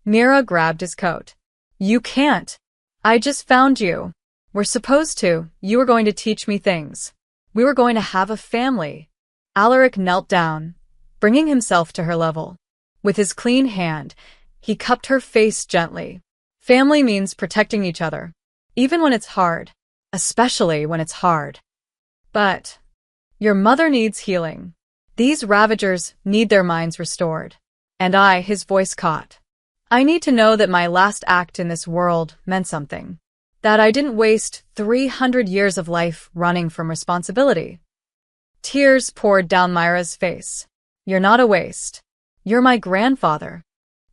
[SPEAKER 1] Mira grabbed his coat. "You can't. I just found you. We're supposed to. You were going to teach me things. We were going to have a family." Alaric knelt down, bringing himself to her level. With his clean hand, he cupped her face gently. Family means protecting each other, even when it's hard, especially when it's hard. But your mother needs healing. These ravagers need their minds restored. And his voice caught. I need to know that my last act in this world meant something. That I didn't waste 300 years of life running from responsibility. Tears poured down Myra's face. You're not a waste. You're my grandfather.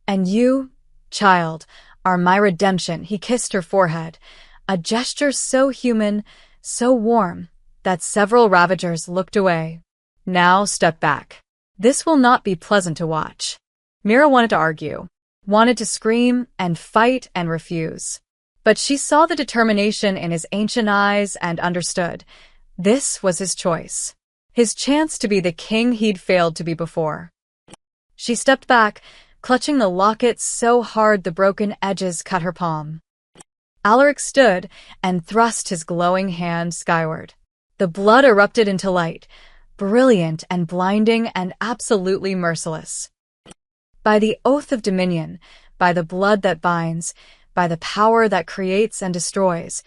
[SPEAKER 1] And you, child, are my redemption. He kissed her forehead, a gesture so human, so warm, that several ravagers looked away. Now step back. This will not be pleasant to watch. Mira wanted to argue, wanted to scream and fight and refuse. But she saw the determination in his ancient eyes and understood. This was his choice. His chance to be the king he'd failed to be before. She stepped back, clutching the locket so hard the broken edges cut her palm. Alaric stood and thrust his glowing hand skyward. The blood erupted into light, brilliant and blinding and absolutely merciless. By the oath of dominion, by the blood that binds, by the power that creates and destroys,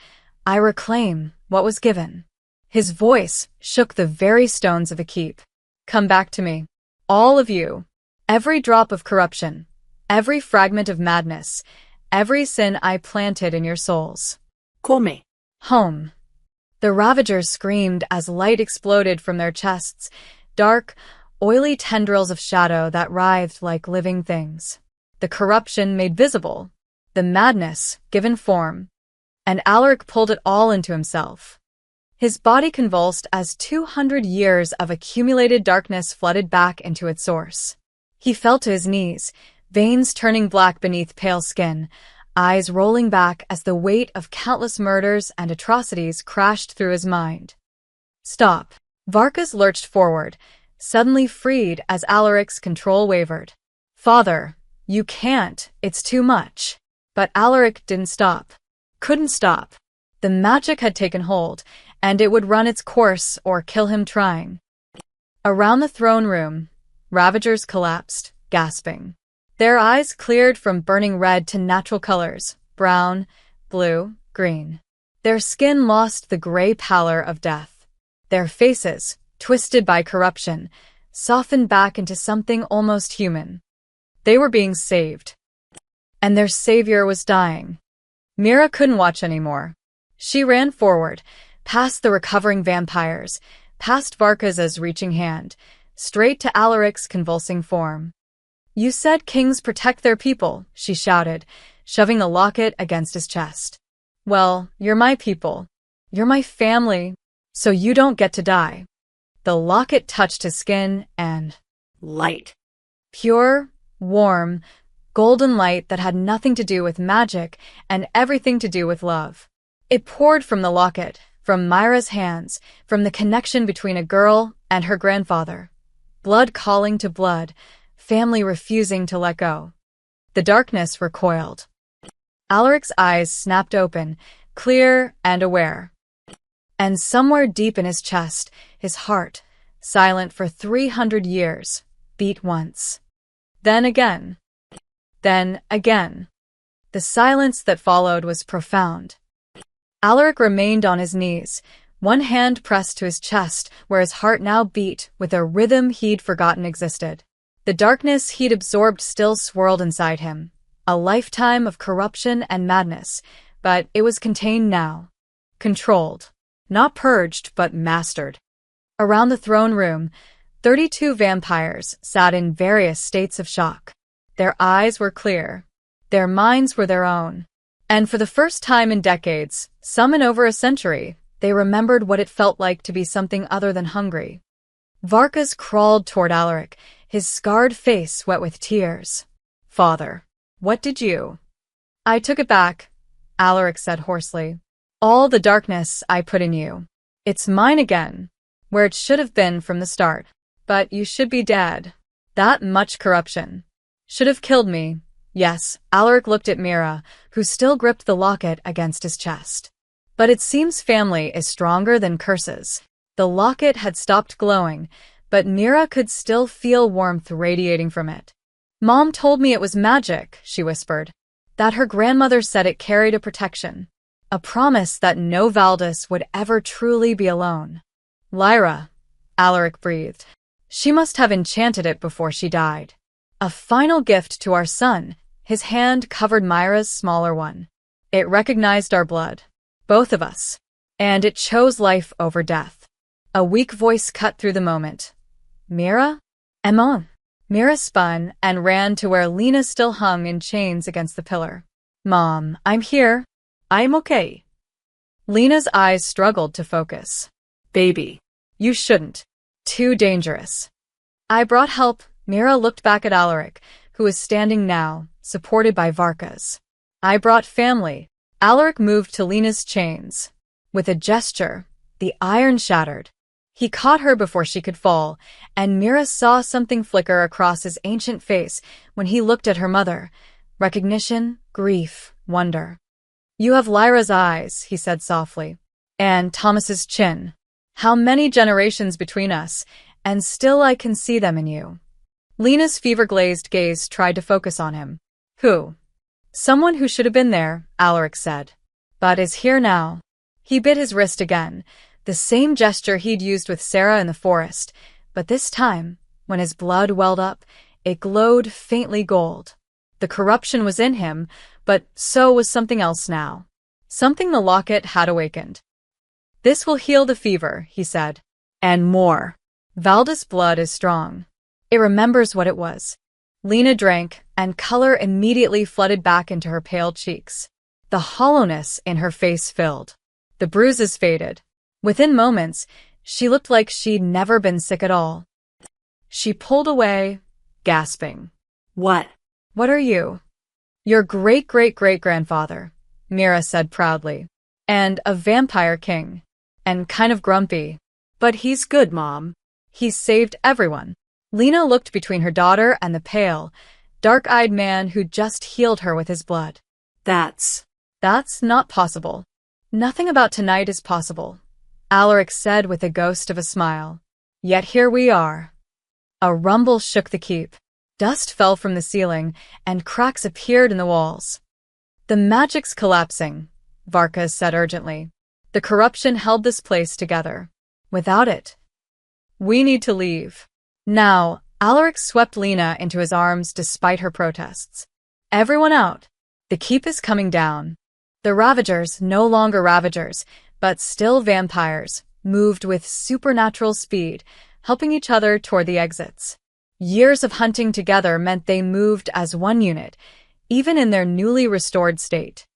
[SPEAKER 1] I reclaim what was given. His voice shook the very stones of a keep. Come back to me. All of you. Every drop of corruption. Every fragment of madness. Every sin I planted in your souls.
[SPEAKER 2] Come.
[SPEAKER 1] Home. The ravagers screamed as light exploded from their chests, dark, oily tendrils of shadow that writhed like living things. The corruption made visible. The madness given form. And Alaric pulled it all into himself. His body convulsed as 200 years of accumulated darkness flooded back into its source. He fell to his knees, veins turning black beneath pale skin, eyes rolling back as the weight of countless murders and atrocities crashed through his mind. Stop. Varkas lurched forward, suddenly freed as Alaric's control wavered. Father, you can't, it's too much. But Alaric didn't stop. Couldn't stop. The magic had taken hold, and it would run its course or kill him trying. Around the throne room, ravagers collapsed, gasping. Their eyes cleared from burning red to natural colors, brown, blue, green. Their skin lost the gray pallor of death. Their faces, twisted by corruption, softened back into something almost human. They were being saved. And their savior was dying. Mira couldn't watch anymore. She ran forward, past the recovering vampires, past Varkas' reaching hand, straight to Alaric's convulsing form. You said kings protect their people, she shouted, shoving the locket against his chest. Well, you're my people. You're my family, so you don't get to die. The locket touched his skin and...
[SPEAKER 2] Light.
[SPEAKER 1] Pure, warm, golden light that had nothing to do with magic and everything to do with love. It poured from the locket, from Myra's hands, from the connection between a girl and her grandfather. Blood calling to blood, family refusing to let go. The darkness recoiled. Alaric's eyes snapped open, clear and aware. And somewhere deep in his chest, his heart, silent for 300 years, beat once. Then again. Then again. The silence that followed was profound. Alaric remained on his knees, one hand pressed to his chest where his heart now beat with a rhythm he'd forgotten existed. The darkness he'd absorbed still swirled inside him, a lifetime of corruption and madness, but it was contained now. Controlled. Not purged, but mastered. Around the throne room, 32 vampires sat in various states of shock. Their eyes were clear. Their minds were their own. And for the first time in decades, some in over a century, they remembered what it felt like to be something other than hungry. Varkas crawled toward Alaric, his scarred face wet with tears. Father, what did you? I took it back, Alaric said hoarsely. All the darkness I put in you. It's mine again, where it should have been from the start. But you should be dead. That much corruption. Should have killed me. Yes, Alaric looked at Mira, who still gripped the locket against his chest. But it seems family is stronger than curses. The locket had stopped glowing, but Mira could still feel warmth radiating from it. Mom told me it was magic, she whispered. That her grandmother said it carried a protection. A promise that no Valdis would ever truly be alone. Lyra, Alaric breathed. She must have enchanted it before she died. A final gift to our son. His hand covered Myra's smaller one. It recognized our blood. Both of us. And it chose life over death. A weak voice cut through the moment. Mira? Emma? Mira spun and ran to where Lena still hung in chains against the pillar. Mom, I'm here.
[SPEAKER 2] I'm okay.
[SPEAKER 1] Lena's eyes struggled to focus.
[SPEAKER 2] Baby.
[SPEAKER 1] You shouldn't. Too dangerous. I brought help. Mira looked back at Alaric, who was standing now, supported by Varkas. I brought family. Alaric moved to Lena's chains. With a gesture, the iron shattered. He caught her before she could fall, and Mira saw something flicker across his ancient face when he looked at her mother. Recognition, grief, wonder. You have Lyra's eyes, he said softly. And Thomas's chin. How many generations between us, and still I can see them in you. Lena's fever-glazed gaze tried to focus on him. Who? Someone who should have been there, Alaric said. But is here now. He bit his wrist again, the same gesture he'd used with Sarah in the forest, but this time, when his blood welled up, it glowed faintly gold. The corruption was in him, but so was something else now. Something the locket had awakened. This will heal the fever, he said. And more. Valdis' blood is strong. It remembers what it was. Lena drank, and color immediately flooded back into her pale cheeks. The hollowness in her face filled. The bruises faded. Within moments, she looked like she'd never been sick at all. She pulled away, gasping.
[SPEAKER 2] What?
[SPEAKER 1] What are you? Your great-great-great-grandfather, Mira said proudly. And a vampire king. And kind of grumpy.
[SPEAKER 2] But he's good, Mom.
[SPEAKER 1] He's saved everyone. Lena looked between her daughter and the pale, dark-eyed man who'd just healed her with his blood. That's not possible. Nothing about tonight is possible, Alaric said with a ghost of a smile. Yet here we are. A rumble shook the keep. Dust fell from the ceiling, and cracks appeared in the walls. The magic's collapsing, Varkas said urgently. The corruption held this place together. Without it, we need to leave. Now, Alaric swept Lena into his arms despite her protests. Everyone out. The keep is coming down. The Ravagers, no longer Ravagers, but still vampires, moved with supernatural speed, helping each other toward the exits. Years of hunting together meant they moved as one unit, even in their newly restored state.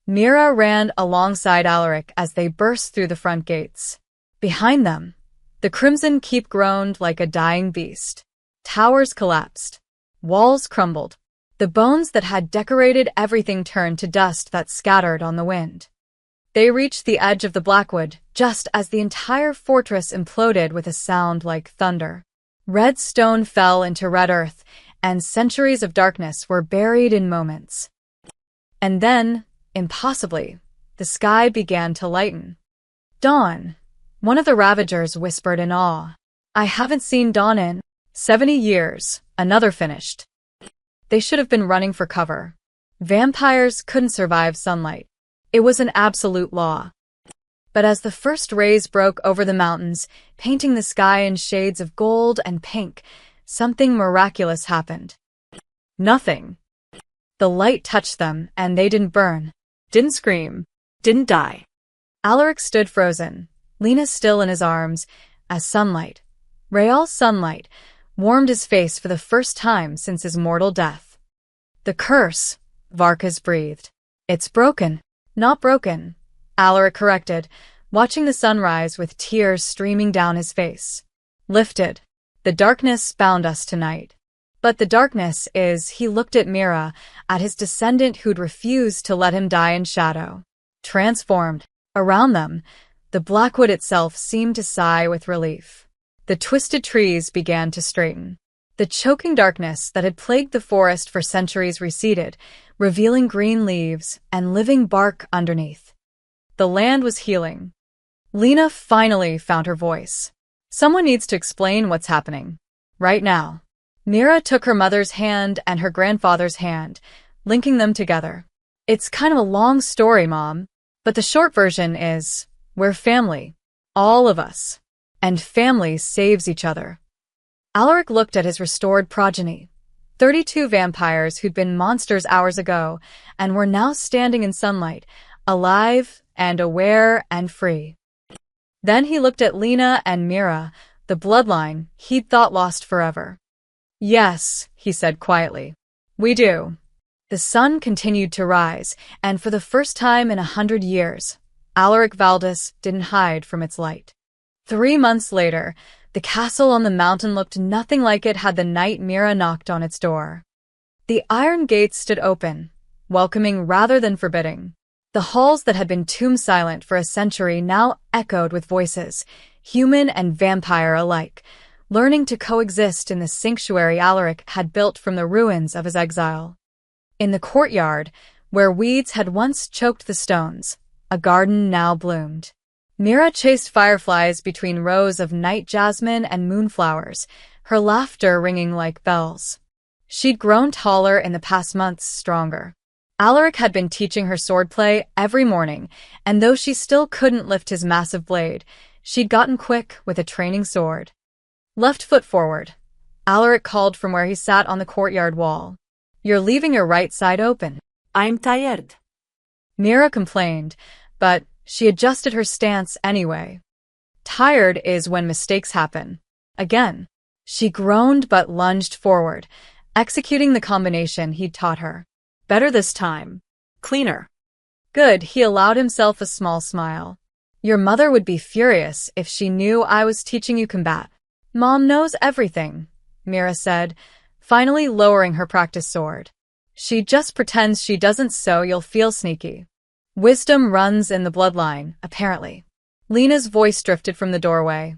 [SPEAKER 1] Mira ran alongside Alaric as they burst through the front gates. Behind them, the Crimson Keep groaned like a dying beast. Towers collapsed. Walls crumbled. The bones that had decorated everything turned to dust that scattered on the wind. They reached the edge of the Blackwood just as the entire fortress imploded with a sound like thunder. Red stone fell into red earth, and centuries of darkness were buried in moments. And then, impossibly, the sky began to lighten. Dawn, one of the Ravagers whispered in awe. I haven't seen dawn in 70 years, another finished. They should have been running for cover. Vampires couldn't survive sunlight. It was an absolute law. But as the first rays broke over the mountains, painting the sky in shades of gold and pink, something miraculous happened. Nothing. The light touched them, and they didn't burn, didn't scream, didn't die. Alaric stood frozen, Lena still in his arms, as sunlight, real sunlight, warmed his face for the first time since his mortal death. The curse, Varkas breathed. It's broken. Not broken, Alaric corrected, watching the sunrise with tears streaming down his face. Lifted. The darkness bound us tonight. But the darkness is, he looked at Mira, at his descendant who'd refused to let him die in shadow. Transformed. Around them, the Blackwood itself seemed to sigh with relief. The twisted trees began to straighten. The choking darkness that had plagued the forest for centuries receded, revealing green leaves and living bark underneath. The land was healing. Lena finally found her voice. Someone needs to explain what's happening. Right now. Mira took her mother's hand and her grandfather's hand, linking them together. It's kind of a long story, Mom, but the short version is, we're family. All of us. And family saves each other. Alaric looked at his restored progeny. 32 vampires who'd been monsters hours ago and were now standing in sunlight, alive and aware and free. Then he looked at Lena and Mira, the bloodline he'd thought lost forever. Yes, he said quietly. We do. The sun continued to rise, and for the first time in 100 years, Alaric Valdez didn't hide from its light. 3 months later, the castle on the mountain looked nothing like it had the night Mira knocked on its door. The iron gates stood open, welcoming rather than forbidding. The halls that had been tomb-silent for a century now echoed with voices, human and vampire alike, learning to coexist in the sanctuary Alaric had built from the ruins of his exile. In the courtyard, where weeds had once choked the stones, a garden now bloomed. Mira chased fireflies between rows of night jasmine and moonflowers, her laughter ringing like bells. She'd grown taller in the past months, stronger. Alaric had been teaching her swordplay every morning, and though she still couldn't lift his massive blade, she'd gotten quick with a training sword. Left foot forward, Alaric called from where he sat on the courtyard wall. You're leaving your right side open.
[SPEAKER 2] I'm tired.
[SPEAKER 1] Mira complained, but she adjusted her stance anyway. Tired is when mistakes happen. Again, she groaned but lunged forward, executing the combination he'd taught her.
[SPEAKER 2] Better this time. Cleaner.
[SPEAKER 1] Good, he allowed himself a small smile. Your mother would be furious if she knew I was teaching you combat. Mom knows everything, Mira said, finally lowering her practice sword. She just pretends she doesn't so you'll feel sneaky. Wisdom runs in the bloodline, apparently. Lena's voice drifted from the doorway.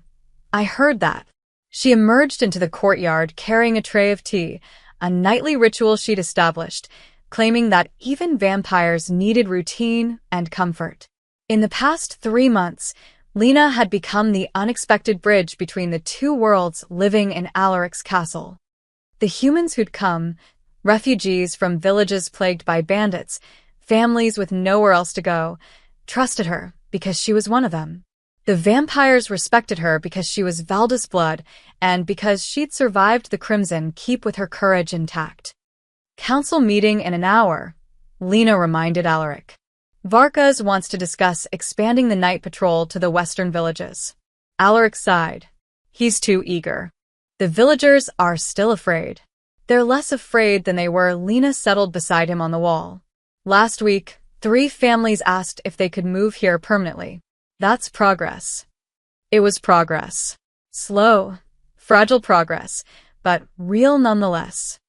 [SPEAKER 1] I heard that. She emerged into the courtyard carrying a tray of tea, a nightly ritual she'd established, claiming that even vampires needed routine and comfort. In the past 3 months, Lena had become the unexpected bridge between the two worlds living in Alaric's castle. The humans who'd come, refugees from villages plagued by bandits, families with nowhere else to go, trusted her because she was one of them. The vampires respected her because she was Valdez blood and because she'd survived the Crimson Keep with her courage intact. Council meeting in an hour, Lena reminded Alaric. Varkas wants to discuss expanding the night patrol to the western villages. Alaric sighed. He's too eager. The villagers are still afraid. They're less afraid than they were. Lena settled beside him on the wall. Last week, 3 families asked if they could move here permanently. That's progress. It was progress. Slow, fragile progress, but real nonetheless.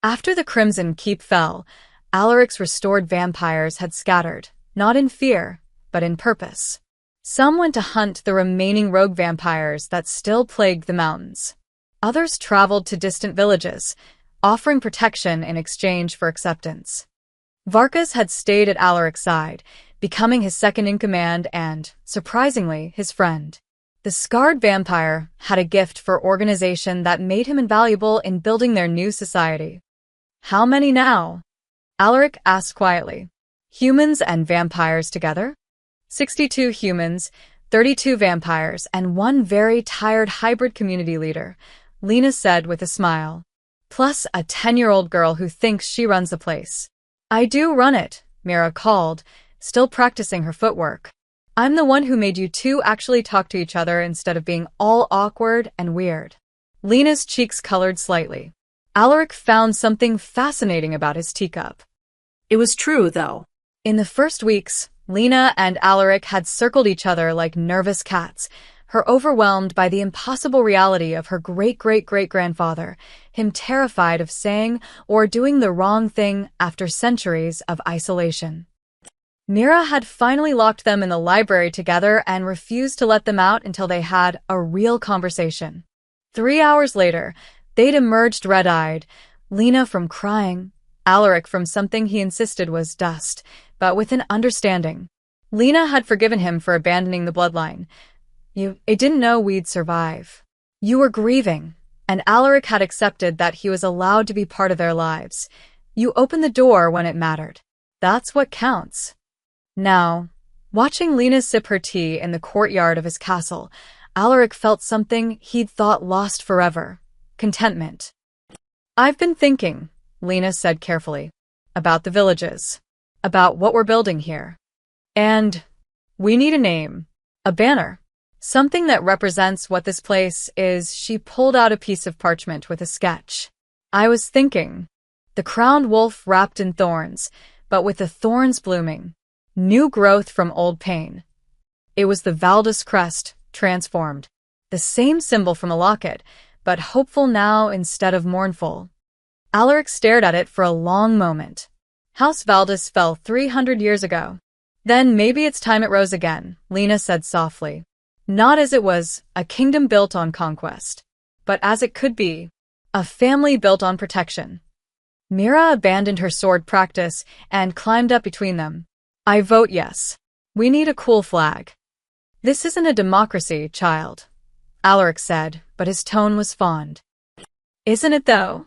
[SPEAKER 1] After the Crimson Keep fell, Alaric's restored vampires had scattered, not in fear, but in purpose. Some went to hunt the remaining rogue vampires that still plagued the mountains. Others traveled to distant villages, offering protection in exchange for acceptance. Varkas had stayed at Alaric's side, becoming his second-in-command and, surprisingly, his friend. The scarred vampire had a gift for organization that made him invaluable in building their new society. How many now? Alaric asked quietly. Humans and vampires together? 62 humans, 32 vampires, and 1 very tired hybrid community leader, Lena said with a smile. Plus a 10-year-old girl who thinks she runs the place. I do run it, Mira called, still practicing her footwork. I'm the one who made you 2 actually talk to each other instead of being all awkward and weird. Lena's cheeks colored slightly. Alaric found something fascinating about his teacup.
[SPEAKER 2] It was true, though.
[SPEAKER 1] In the first weeks, Lena and Alaric had circled each other like nervous cats, her overwhelmed by the impossible reality of her great-great-great-grandfather, him terrified of saying or doing the wrong thing after centuries of isolation. Mira had finally locked them in the library together and refused to let them out until they had a real conversation. 3 hours later, they'd emerged red-eyed, Lena from crying, Alaric from something he insisted was dust, but with an understanding. Lena had forgiven him for abandoning the bloodline. I didn't know we'd survive. You were grieving, and Alaric had accepted that he was allowed to be part of their lives. You opened the door when it mattered. That's what counts. Now, watching Lena sip her tea in the courtyard of his castle, Alaric felt something he'd thought lost forever: contentment. I've been thinking, Lena said carefully, about the villages, about what we're building here. And we need a name, a banner, something that represents what this place is. She pulled out a piece of parchment with a sketch. I was thinking, the crowned wolf wrapped in thorns, but with the thorns blooming, new growth from old pain. It was the Valdis crest, transformed, the same symbol from a locket, but hopeful now instead of mournful. Alaric stared at it for a long moment. House Valdis fell 300 years ago. Then maybe it's time it rose again, Lena said softly. Not as it was, a kingdom built on conquest, but as it could be, a family built on protection. Mira abandoned her sword practice and climbed up between them. I vote yes. We need a cool flag. This isn't a democracy, child, Alaric said, but his tone was fond. Isn't it though?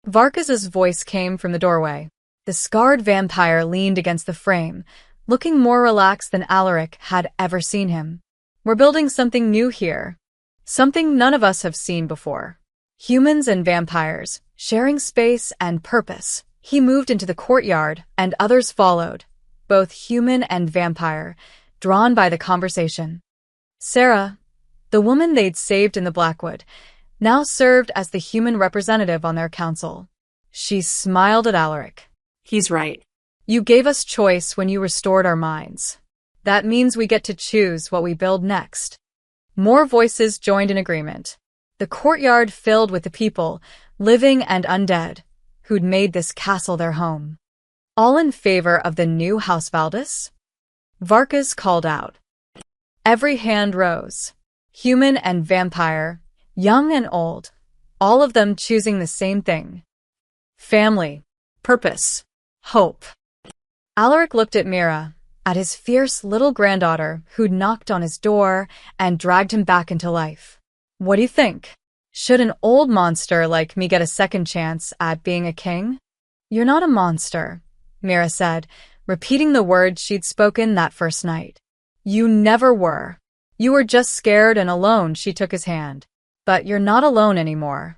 [SPEAKER 1] Varkas's voice came from the doorway. The scarred vampire leaned against the frame, looking more relaxed than Alaric had ever seen him. We're building something new here. Something none of us have seen before. Humans and vampires, sharing space and purpose. He moved into the courtyard, and others followed, both human and vampire, drawn by the conversation. Sarah, the woman they'd saved in the Blackwood, now served as the human representative on their council. She smiled at Alaric.
[SPEAKER 2] He's right.
[SPEAKER 1] You gave us choice when you restored our minds. That means we get to choose what we build next. More voices joined in agreement. The courtyard filled with the people, living and undead, who'd made this castle their home. All in favor of the new House Valdis? Varkas called out. Every hand rose. Human and vampire, young and old, all of them choosing the same thing. Family, purpose, hope. Alaric looked at Mira, at his fierce little granddaughter who'd knocked on his door and dragged him back into life. What do you think? Should an old monster like me get a second chance at being a king? You're not a monster, Mira said, repeating the words she'd spoken that first night. You never were. You were just scared and alone. She took his hand. But you're not alone anymore.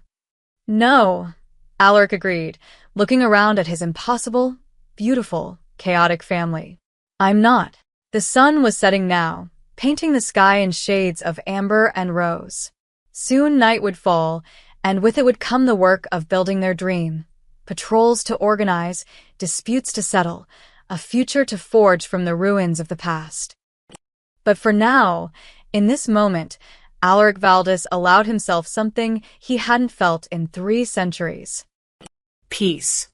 [SPEAKER 1] No, Alaric agreed, looking around at his impossible, beautiful, chaotic family. I'm not. The sun was setting now, painting the sky in shades of amber and rose. Soon night would fall, and with it would come the work of building their dream. Patrols to organize, disputes to settle, a future to forge from the ruins of the past. But for now, in this moment, Alaric Valdis allowed himself something he hadn't felt in 3 centuries.
[SPEAKER 2] Peace.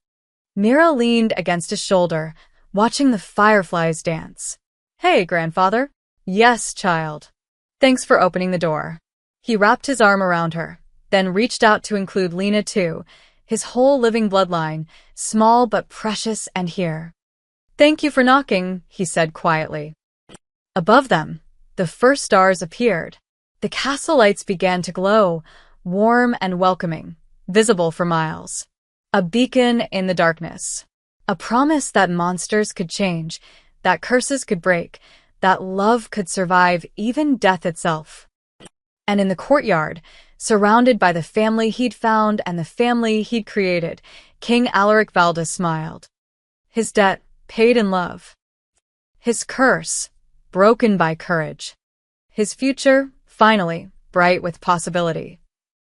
[SPEAKER 1] Mira leaned against his shoulder, watching the fireflies dance. Hey, grandfather. Yes, child. Thanks for opening the door. He wrapped his arm around her, then reached out to include Lena too, his whole living bloodline, small but precious and here. Thank you for knocking, he said quietly. Above them, the first stars appeared. The castle lights began to glow, warm and welcoming, visible for miles. A beacon in the darkness. A promise that monsters could change, that curses could break, that love could survive even death itself. And in the courtyard, surrounded by the family he'd found and the family he'd created, King Alaric Valdis smiled. His debt paid in love. His curse broken by courage. His future, finally, bright with possibility.